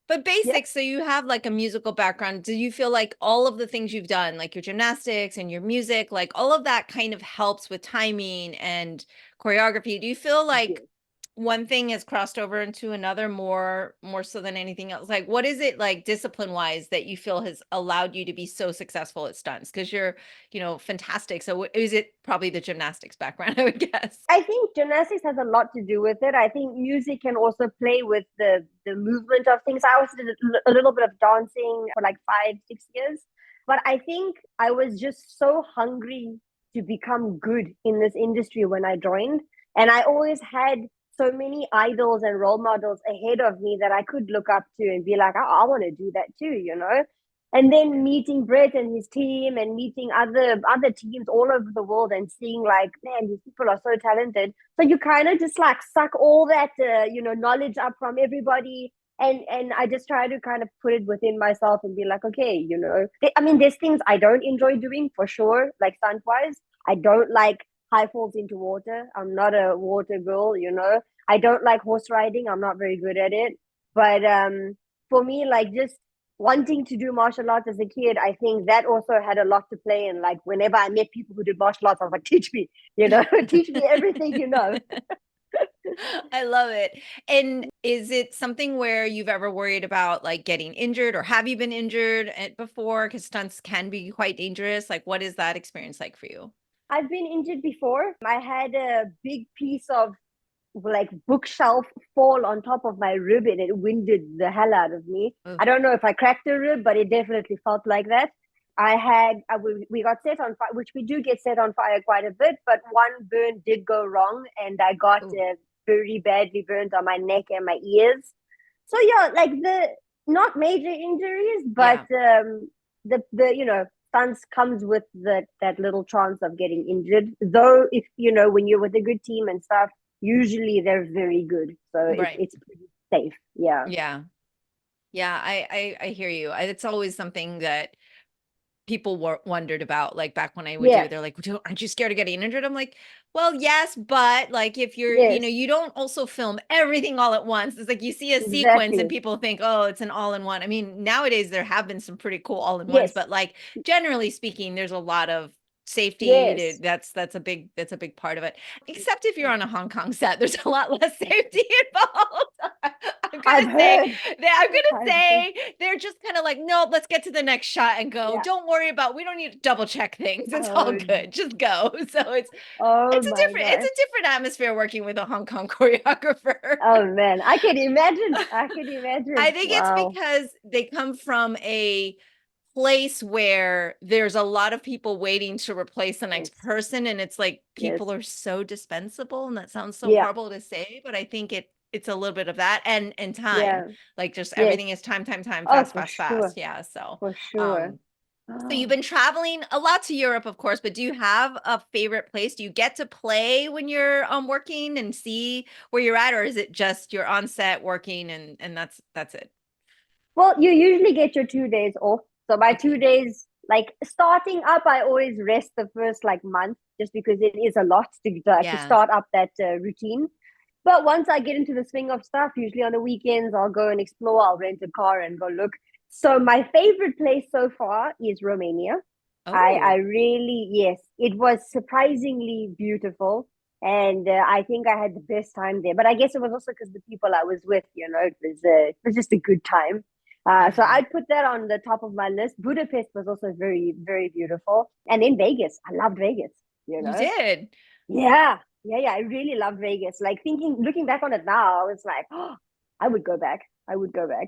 But Yeah. basics, so you have like a musical background. Do you feel like all of the things you've done, like your gymnastics and your music, like all of that kind of helps with timing and choreography? Do you feel like Yes. one thing has crossed over into another more so than anything else? Like what is it like discipline wise that you feel has allowed you to be so successful at stunts? Because you're, fantastic. So is it probably the gymnastics background, I would guess? I think gymnastics has a lot to do with it. I think music can also play with the movement of things. I also did a little bit of dancing for like 5, 6 years, but I think I was just so hungry to become good in this industry when I joined, and I always had so many idols and role models ahead of me that I could look up to and be like, oh, I want to do that too. And then meeting Brett and his team and meeting other teams all over the world and seeing like, man, these people are so talented. So you kind of just like suck all that knowledge up from everybody, and I just try to kind of put it within myself and be like, okay, I mean, there's things I don't enjoy doing for sure, like stunt wise. I don't like high falls into water. I'm not a water girl. I don't like horse riding. I'm not very good at it. But for me, like just wanting to do martial arts as a kid, I think that also had a lot to play in. Like whenever I met people who did martial arts, I was like, teach me, teach me everything you know. I love it. And is it something where you've ever worried about like getting injured, or have you been injured before? Because stunts can be quite dangerous. Like, what is that experience like for you? I've been injured before. I had a big piece of like bookshelf fall on top of my rib and it winded the hell out of me. Ugh. I don't know if I cracked a rib, but it definitely felt like that. We got set on fire, which we do get set on fire quite a bit, but one burn did go wrong and I got Ooh. very badly burnt on my neck and my ears. So yeah, like the not major injuries, but Yeah. the stunts comes with that little chance of getting injured. Though if when you're with a good team and stuff, usually they're very good, so Right. it's pretty safe. Yeah. Yeah. Yeah. I hear you. It's always something that people wondered about, like back when I would do Yeah. it, they're like, Aren't you scared of getting injured?" I'm like, well, yes, but like if you're, Yes. you don't also film everything all at once. It's like you see a sequence and Exactly. people think, oh, it's an all in one. I mean, nowadays there have been some pretty cool all in ones, Yes. but like generally speaking, there's a lot of safety Yes. that's a big part of it, except if you're on a Hong Kong set, there's a lot less safety involved. I'm I've gonna say heard. I'm gonna I've heard. say they're just kind of like, no, let's get to the next shot and go. Yeah. Don't worry about, we don't need to double check things. It's all Oh. good. Just go. So Oh my it's gosh. a different atmosphere working with a Hong Kong choreographer. Oh man, I can imagine. I can imagine. I think it's Wow. because they come from a place where there's a lot of people waiting to replace the Yes. next person, and it's like Yes. people are so dispensable, and that sounds so Yeah. horrible to say, but I think it's a little bit of that, and time, Yeah. like just Yes. everything is time, Oh, fast, for fast, sure. fast. Yeah. So For sure. um so you've been traveling a lot to Europe, of course, but do you have a favorite place? Do you get to play when you're working and see where you're at, or is it just you're on set working and that's it? Well, you usually get your 2 days off. So by two Okay. days, like starting up, I always rest the first like month just because it is a lot to Yeah. start up that routine. But once I get into the swing of stuff, usually on the weekends, I'll go and explore. I'll rent a car and go look. So my favorite place so far is Romania. I Oh, really, yes, it was surprisingly beautiful. And I think I had the best time there. But I guess it was also because the people I was with, it was just a good time. So yeah. I'd put that on the top of my list. Budapest was also very, very beautiful. And in Vegas, I loved Vegas, you You know? did. Yeah. Yeah. Yeah. I really loved Vegas. Like looking back on it now, I was like, oh, I would go back. I would go back.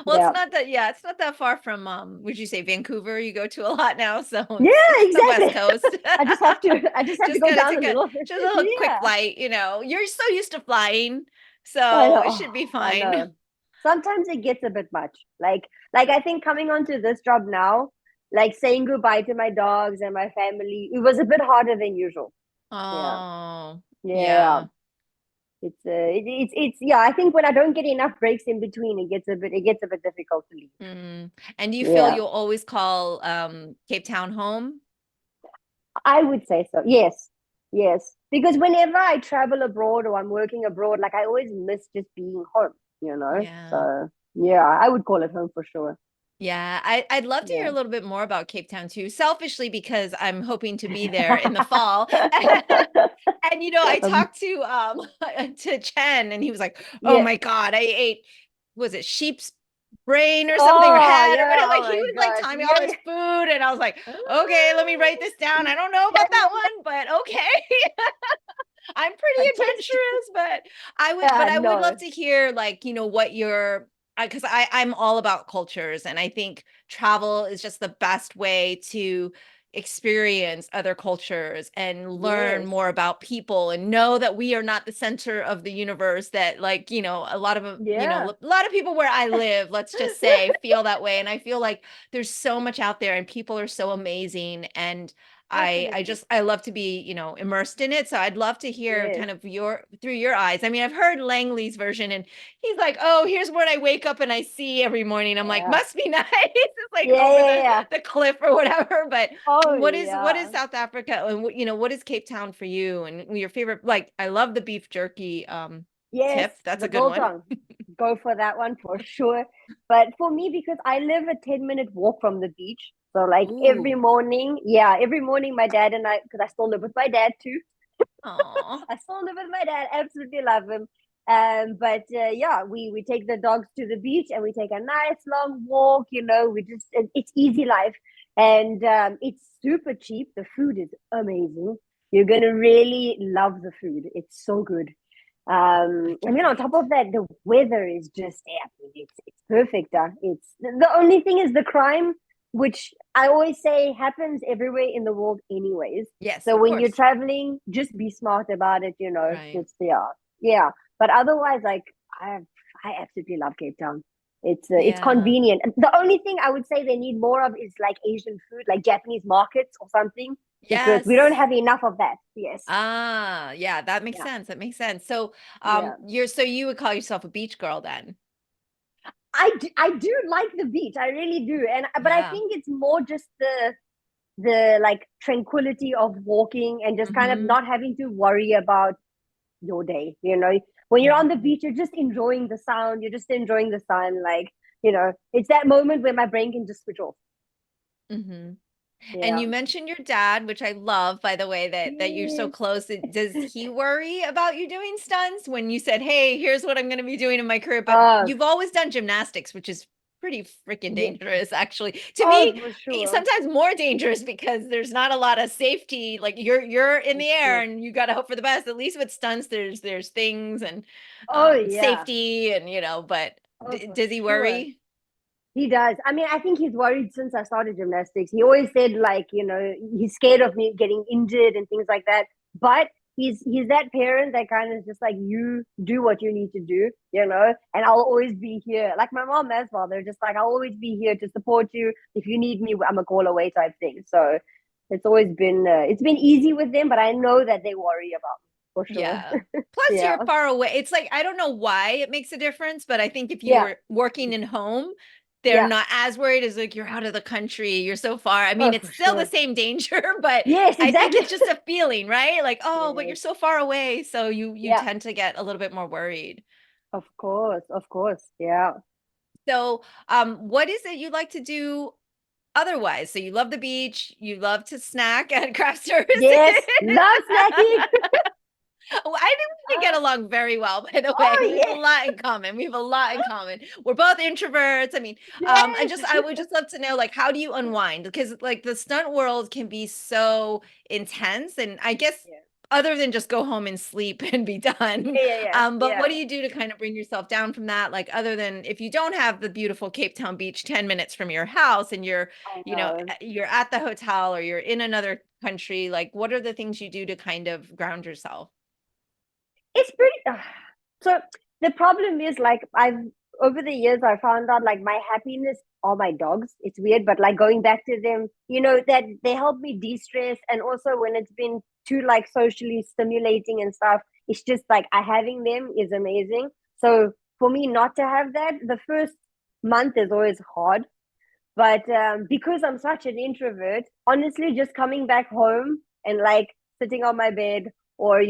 Well, it's Yeah. not that, yeah, it's not that far from, would you say Vancouver? You go to a lot now, so Yeah, it's the West exactly. Coast. I just have to Just go gotta down a take little. just a little quick Yeah. flight, you're so used to flying, I so know. it Oh, should be I fine. know. Sometimes it gets a bit much. Like I think coming onto this job now, like saying goodbye to my dogs and my family, it was a bit harder than usual. Yeah. Oh, Yeah. yeah. It's yeah, I think when I don't get enough breaks in between, it gets a bit difficult to leave. Mm. And do you feel Yeah. you'll always call, Cape Town home? I would say so. Yes. Yes. Because whenever I travel abroad or I'm working abroad, like I always miss just being home. Yeah. So Yeah, I would call it home for sure. Yeah, I'd love to hear Yeah. a little bit more about Cape Town too, selfishly because I'm hoping to be there in the fall. And I Um, talked to to Chen and he was like, "Oh yeah. my God, I ate was it sheep's brain or something or Oh, head or yeah. whatever." Oh Like he my was like gosh. telling me all Yeah. this food and I was like, "Okay, let me write this down. I don't know Yeah, about that yeah, one, but okay." I'm pretty yeah. Taste. adventurous, but Yeah, I would love no. to hear like, what your because I'm all about cultures and I think travel is just the best way to experience other cultures and learn Yes. more about people and know that we are not the center of the universe that like, a lot of Yeah. a lot of people where I live, let's just say, feel that way and I feel like there's so much out there and people are so amazing and Definitely. I love to be, immersed in it. So I'd love to hear Yes. kind of through your eyes. I mean, I've heard Langley's version and he's like, "Oh, here's what I wake up and I see every morning." I'm like, Yeah. "Must be nice." It's like Yeah, over yeah, yeah. the cliff or whatever. But Oh, what is yeah. South Africa and what is Cape Town for you and your favorite like I love the beef jerky Yes, tip. That's the a good one. biltong. Go for that one for sure. But for me, because I live a 10-minute walk from the beach. So like every Ooh. morning, yeah, every morning my dad and I, because I still live with my dad too. Oh. I still live with my dad, absolutely love him. But yeah, we take the dogs to the beach and we take a nice long walk. We just it's easy life, and it's super cheap. The food is amazing. You're gonna really love the food. It's so good. I And can't then on top wait. of that, the weather is just it's perfect. It's the only thing is the crime, which I always say happens everywhere in the world, anyways. Yes, So of when you're course. traveling, just be smart about it. Right. Just yeah. But otherwise, like I I absolutely love Cape Town. It's Yeah. convenient. And the only thing I would say they need more of is like Asian food, like Japanese markets or something, because we don't Yes. have enough of that. Yes. Ah, yeah, that makes Yeah. sense. That makes sense. So, Yeah. you would call yourself a beach girl then? I do like the beach. I really do. But I Yeah. think it's more just the like tranquility of walking and just kind of Mm-hmm. not having to worry about your day. When you're on the Mm-hmm. beach, you're just enjoying the sound, you're just enjoying the sun. Like, it's that moment where my brain can just switch off. Mm-hmm. And Yeah. you mentioned your dad, which I love, by the way, that you're so Yes. close. Does he worry about you doing stunts when you said, "Hey, here's what I'm going to be doing in my career"? But uh you've always done gymnastics, which is pretty freaking yeah. dangerous, actually. To Oh, me, for sure. sometimes more dangerous because there's not a lot of safety. Like you're in the It's air true. and you got to hope for the best. At least with stunts, there's things and Oh, yeah. safety and But Oh, for does he sure. worry? He does. I mean, I think he's worried since I started gymnastics. He always said like, he's scared of me getting injured and things like that. But he's that parent that kind of just like, you do what you need to do, and I'll always be here. Like my mom as well. They're just like, I'll always be here to support you. If you need me, I'm a call away type thing. So it's been easy with them, but I know that they worry about me for sure. Yeah. Plus Yeah. you're far away. It's like I don't know why it makes a difference, but I think if you Yeah. were working in home, they're Yeah. not as worried as like you're out of the country, you're so far. I mean, Oh, it's for still the sure. same danger, but Yes, I think exactly. it's just a feeling, right? Like, oh, but you're Yes. so far away, so you Yeah. tend to get a little bit more worried. Of course, of course. Yeah. So, what is it you like to do otherwise? So you love the beach, you love to snack at craft services. Yes. Love snacking. Oh, I think we can get along very well, by the way. Oh, We have a yeah. lot in common. We have a lot in common. We're both introverts. I mean, Yes. I would just love to know, like, how do you unwind? Because like the stunt world can be so intense. And I guess Yeah. other than just go home and sleep and be done. Yeah, yeah, yeah. But what Yeah. do you do to kind of bring yourself down from that? Like, other than if you don't have the beautiful Cape Town beach 10 minutes from your house and you're, I know. you're at the hotel or you're in another country, like, what are the things you do to kind of ground yourself? It's pretty. So the problem is like I've over the years I found out like my happiness are my dogs. It's weird, but like going back to them, that they help me de-stress, and also when it's been too like socially stimulating and stuff, it's just like having them is amazing. So for me not to have that, the first month is always hard. But because I'm such an introvert, honestly, just coming back home and like sitting on my bed or,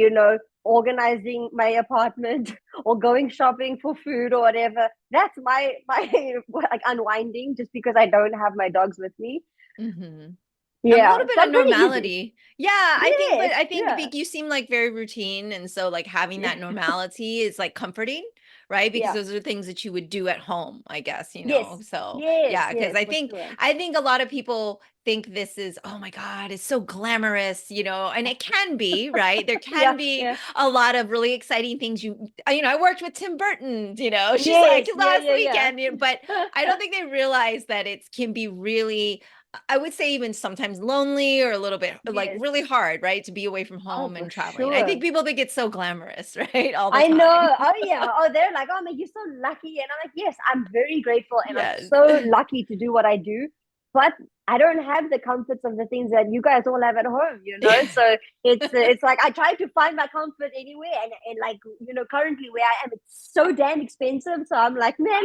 organizing my apartment or going shopping for food or whatever. That's my like unwinding, just because I don't have my dogs with me. Mm-hmm. A Yeah, little so bit of I'm pretty easy. normality. Yeah, I think, but Yes, I think yeah, you seem like very routine. And so like having that normality is like comforting, right? Because yeah, those are things that you would do at home, I guess, yes, So yes, yeah, because yes, for sure. I think a lot of people think this is, oh my God, it's so glamorous, and it can be, right? There Yeah, can be yeah, a lot of really exciting things. I worked with Tim Burton, she's like yes, yeah, last yeah, yeah. weekend, but I don't think they realize that it can be really, I would say, even sometimes lonely or a little bit like Yes. really hard, right? To be away from Oh, home for and traveling. I think sure. people think it's so glamorous, right? All the I time. know. Oh yeah. Oh, they're like, oh man, you're so lucky. And I'm like, yes, I'm very grateful and I'm Yes. so lucky to do what I do. But I don't have the comforts of the things that you guys all have at home, you know? So it's like I try to find my comfort anywhere. And like, currently where I am, it's so damn expensive. So I'm like, man,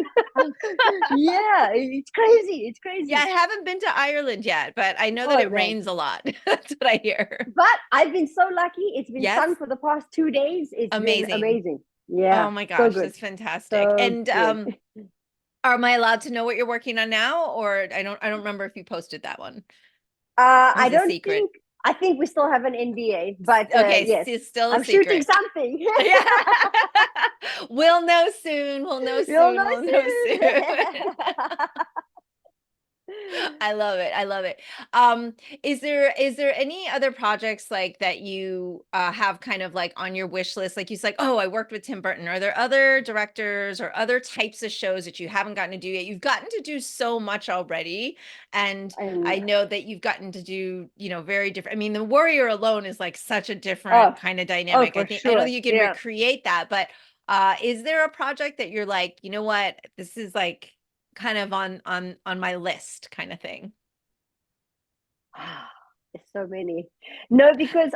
yeah, it's crazy. It's Yeah, I crazy. haven't been to Ireland yet, but I know that Oh it man. rains a lot. That's what I hear. But I've been so lucky. It's been Yes. sun for the past 2 days. It's been Amazing. amazing. Oh Yeah. my So gosh, good. that's fantastic. So And good. am I allowed to know what you're working on now? Or I don't remember if you posted that one. Or I is it a don't secret? think, I think we still have an NDA, but Okay, yes, it's still a I'm shooting secret. something. Yeah. We'll know soon. We'll know You'll soon. know We'll know soon. soon. I love it. I love it. Um, is there any other projects like that you have kind of like on your wish list? Like you said, like, oh, I worked with Tim Burton. Are there other directors or other types of shows that you haven't gotten to do yet? You've gotten to do so much already. And And I know that you've gotten to do, very different. I mean, the Warrior alone is like such a oh, different kind of oh, dynamic. for I know that sure. you can Yeah. recreate that, but is there a project that you're like, you know what, this is like kind of on my list kind of thing? There's so many. No, because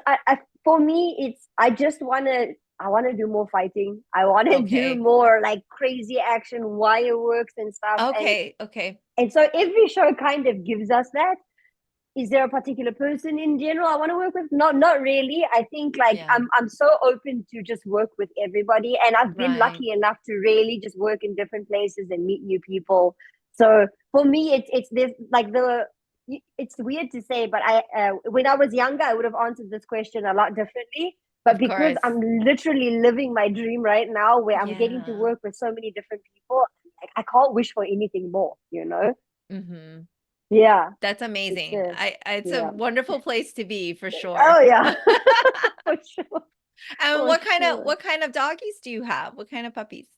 for me, I want to do more fighting. I want to do Okay. more like crazy action wire works and stuff. Okay. Okay. And so every show kind of gives us that. Is there a particular person in general I want to work with? Not really. I think like Yeah. I'm so open to just work with everybody, and I've been Right. lucky enough to really just work in different places and meet new people. So for me, it's this like the it's weird to say, but I when I was younger, I would have answered this question a lot differently. But Of because course. I'm literally living my dream right now, where I'm getting to Yeah. work with so many different people, like, I can't wish for anything more. You know? Hmm. Yeah. That's It's amazing. It's a yeah. wonderful place to be for sure. Oh yeah, for sure, And for sure. what kind of doggies do you have? What kind of puppies?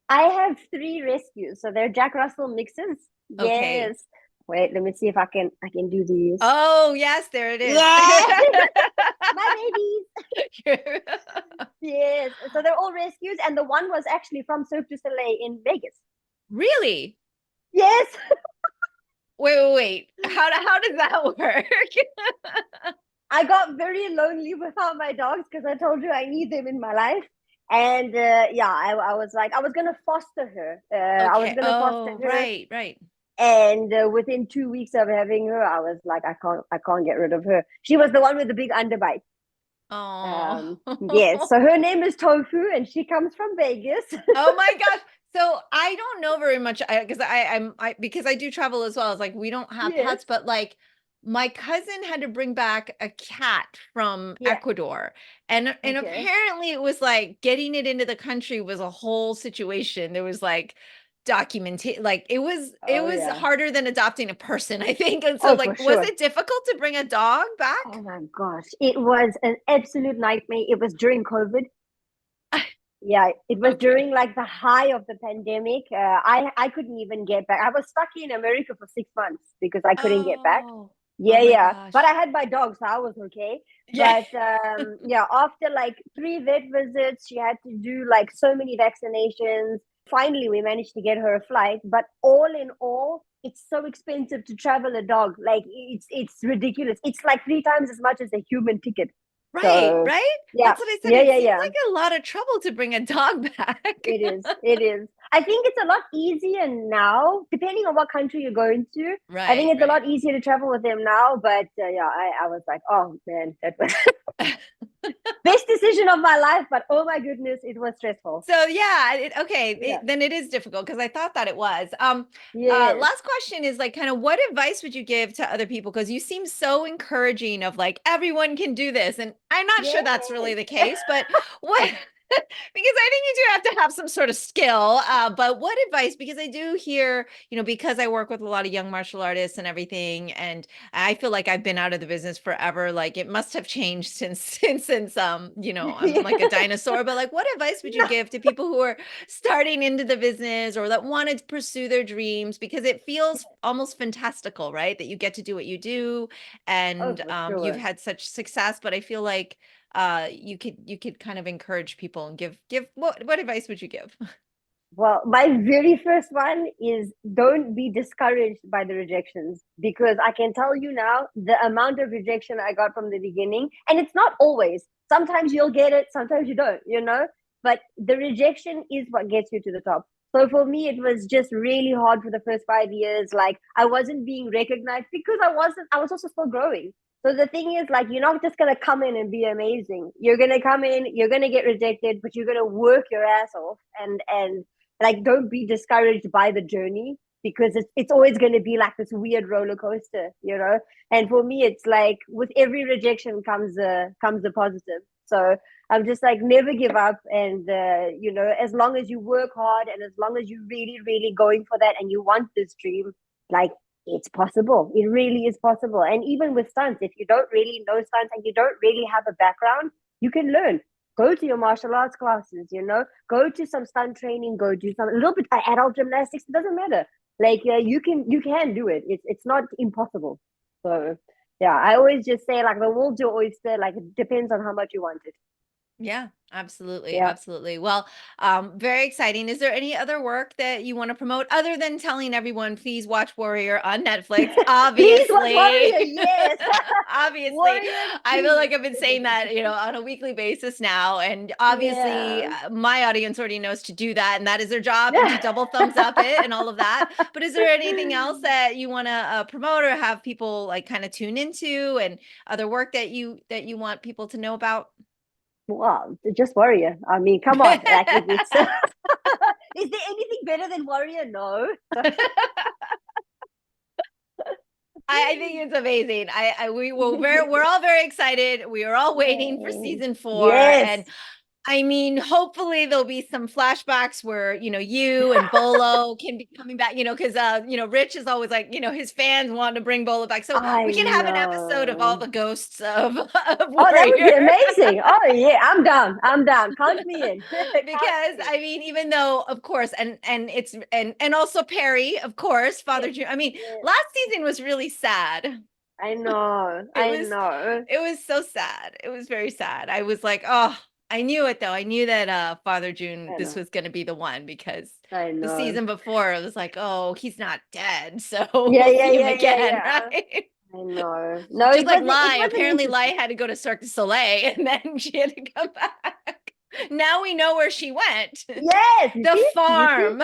I have three rescues, so they're Jack Russell mixes. Okay. Yes. Wait, let me see if I can do these. Oh, yes, there it is. Yeah, my babies. Yes. So they're all rescues, and the one was actually from Cirque du Soleil in Vegas. Really? Yes. Wait. How does that work? I got very lonely without my dogs because I told you I need them in my life. And yeah, I was like, I was gonna foster her. I was Okay. gonna foster Oh, her. right, right. And within 2 weeks of having her, I was like, I can't get rid of her. She was the one with the big underbite. Oh. Yes. So her name is Tofu, and she comes from Vegas. Oh my gosh. So I don't know very much because because I do travel as well. It's like we don't have Yes. pets, but like my cousin had to bring back a cat from Yeah. Ecuador. And Okay. apparently it was like getting it into the country was a whole situation. There was like documentation, like it Oh was yeah. harder than adopting a person, I think. And so Oh, for like was sure. it difficult to bring a dog Oh back? my gosh, it was an absolute nightmare. It was during COVID. Yeah, it was Okay. during like the high of the pandemic. I couldn't even get back. I was stuck in America for 6 months because I couldn't get back. Oh. Oh Yeah, my yeah. But I gosh. had my dog, so I was okay. Yeah. But yeah, after like 3 vet visits, she had to do like so many vaccinations. Finally, we managed to get her a flight. But all in all, it's so expensive to travel a dog. Like it's ridiculous. It's like 3 times as much as a human ticket. Right, So right? yeah, That's what I said. yeah, It yeah, seems yeah. like a lot of trouble to bring a dog back. It is. It is. I think it's a lot easier now, depending on what country you're going to. I think Right, it's a right. lot easier to travel with them now. But yeah, I was like, oh man, that was Best decision of my life, but oh my goodness, it was stressful. So yeah, Yeah. then it is difficult because I thought that it was. Yes. Last question is like kind of what advice would you give to other people? Because you seem so encouraging of like everyone can do this. And I'm not sure that's really Yes. the case, but what because I think you do have to have some sort of skill. But what advice? Because I do hear, because I work with a lot of young martial artists and everything, and I feel like I've been out of the business forever. Like it must have changed since I'm like a dinosaur. But like, what advice would you No. give to people who are starting into the business or that want to pursue their dreams? Because it feels almost fantastical, right? That you get to do what you do, Oh, and for you've sure. had such success. But I feel like you could kind of encourage people and give what advice would you give? Well, my very first one is don't be discouraged by the rejections, because I can tell you now the amount of rejection I got from the beginning, and it's not always. Sometimes you'll get it, sometimes you don't. But the rejection is what gets you to the top. So for me, it was just really hard for the first 5 years. Like I wasn't being recognized because I was also still growing. So the thing is, like, you're not just gonna come in and be amazing. You're gonna come in, you're gonna get rejected, but you're gonna work your ass off, and like, don't be discouraged by the journey, because it's always going to be like this weird roller coaster. And for me, it's like with every rejection comes a positive. So I'm just like, never give up, and as long as you work hard and as long as you really really going for that and you want this dream, like, it's possible. It really is possible. And even with stunts, if you don't really know stunts and you don't really have a background, you can learn. Go to your martial arts classes. Go to some stunt training, go do some a little bit of adult gymnastics. It doesn't matter. Like, you can do it. It's not impossible. So yeah, I always just say, like, the world's your oyster. Like, it depends on how much you want it. Yeah, absolutely. Yeah. Absolutely. Well, very exciting. Is there any other work that you want to promote other than telling everyone, please watch Warrior on Netflix? Please watch Warrior. Obviously. Yes. Obviously. Warrior, I feel please. like I've been saying that, on a weekly basis now. And obviously, Yeah. my audience already knows to do that. And that is their job, and to double thumbs up it and all of that. But is there anything else that you want to promote or have people like kind of tune into, and other work that you want people to know about? Well, just Warrior. I mean, come on. Like, it's is there anything better than Warrior? No. I think it's amazing. We're all very excited. We are all waiting for season 4, and Yes. I mean, hopefully there'll be some flashbacks where, you and Bolo can be coming back, because, Rich is always like, his fans want to bring Bolo back. So we I can have an episode of all know. the ghosts of Oh, that would be Warrior. amazing. Oh yeah, I'm down. I'm down. Count me in. Count Because me I mean, even though, of course, and also Perry, of course, in. Father June. I mean, Yes. last season was really sad. I know. It I was know. it was so sad. It was very sad. I was like, oh, I knew it though. I knew that Father June, I this know. was going to be the one, because I the know. season before it was like, oh, he's not dead, so Yeah, we'll yeah, see him yeah, yeah, again, yeah. right? I know. No, Just it like wasn't. It Lai. wasn't Apparently, Lai interesting. had to go to Cirque du Soleil, and then she had to come back. Now we know where she went. Yes, you The see, you see. farm.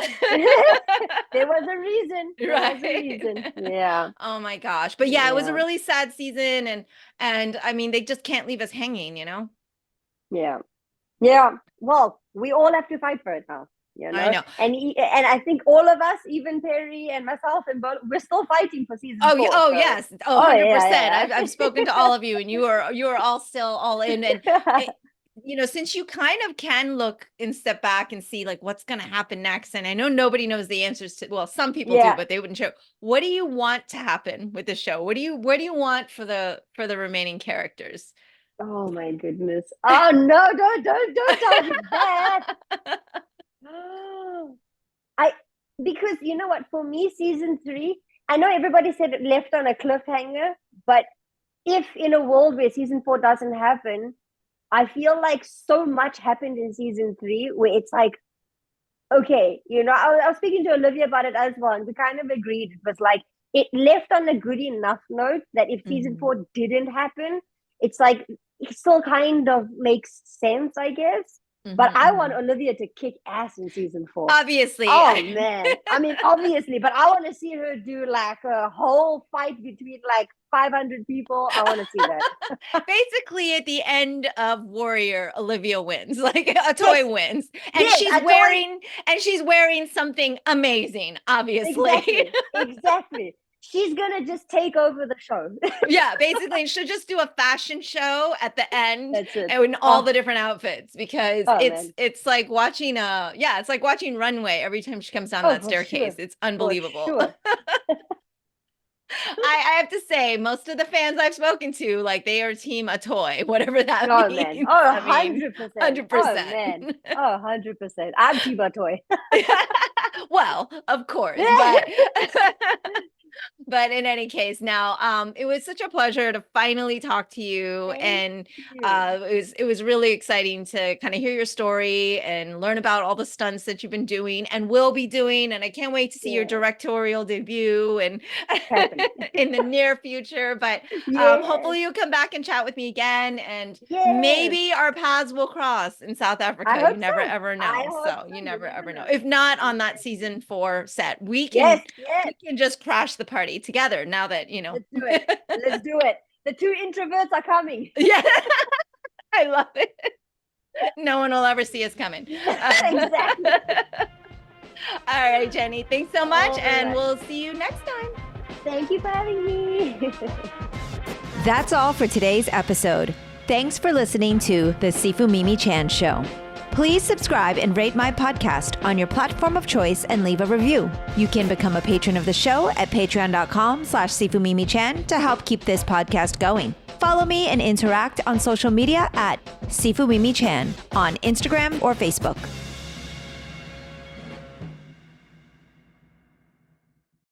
There was a reason. There was a Right. reason. Yeah, Oh my gosh. But yeah, it was a yeah, really sad season, and I mean, they just can't leave us hanging. yeah, yeah. Well, we all have to fight for it now. I know. And I think all of us, even Perry and myself and Bo, we're still fighting for season Oh, 4. oh So, yes. Oh, oh 100%. yeah, I've spoken to all of you, and you are all still all in. And yeah. it, since you kind of can look and step back and see like what's going to happen next, and I know nobody knows the answers to, well, some people do, Yeah. but they wouldn't show. What do you want to happen with the show? What do you want for the remaining characters? Oh my goodness. Oh no! Don't tell me that. I Because you know what? For me, season 3, I know everybody said it left on a cliffhanger, but if in a world where season 4 doesn't happen, I feel like so much happened in season 3 where it's like, okay, I was speaking to Olivia about it as well, and we kind of agreed. It was like, it left on a good enough note that if season Mhm. 4 didn't happen, it's like, it still kind of makes sense, I guess. But I want mhm. Olivia to kick ass in season 4. Obviously. Oh man. I mean, obviously, but I want to see her do like a whole fight between like 500 people. I want to see that. Basically, at the end of Warrior, Olivia wins. Like a Yes, toy wins, and yes, I told she's wearing something amazing. Obviously, exactly. She's gonna just take over the show. yeah. Basically, she'll just do a fashion show at the end That's it. and in all the different outfits because Oh man. it's like watching it's like watching runway every time she comes down Oh, that for sure. staircase. It's For unbelievable. sure. I have to say, most of the fans I've spoken to, like they are team a toy, whatever that Oh man. means. Oh, I mean, 100%. Oh 100%. man. Oh, 100%. I'm Team Toy. Well, of course, but in any case, now it was such a pleasure to finally talk to you, Thank and you. it was really exciting to kind of hear your story and learn about all the stunts that you've been doing and will be doing, and I can't wait to see your Yeah, directorial debut and it's happening. in the near future. But Yes. hopefully you'll come back and chat with me again, and Yes. maybe our paths will cross in South I Africa. You hope never so. ever I know. hope So so. you You never never ever know. know. If not on that Exactly. season 4 set, Yes, yes. we can just crash the party together now that, Let's do it. Let's do it. The 2 introverts are coming. Yeah, I love it. No one will ever see us coming. Exactly. All right, Jenny, thanks so much, All and right. we'll see you next time. Thank you for having me. That's all for today's episode. Thanks for listening to The Sifu Mimi Chan Show. Please subscribe and rate my podcast on your platform of choice and leave a review. You can become a patron of the show at patreon.com/SifuMimiChan to help keep this podcast going. Follow me and interact on social media at Sifu Mimi Chan on Instagram or Facebook.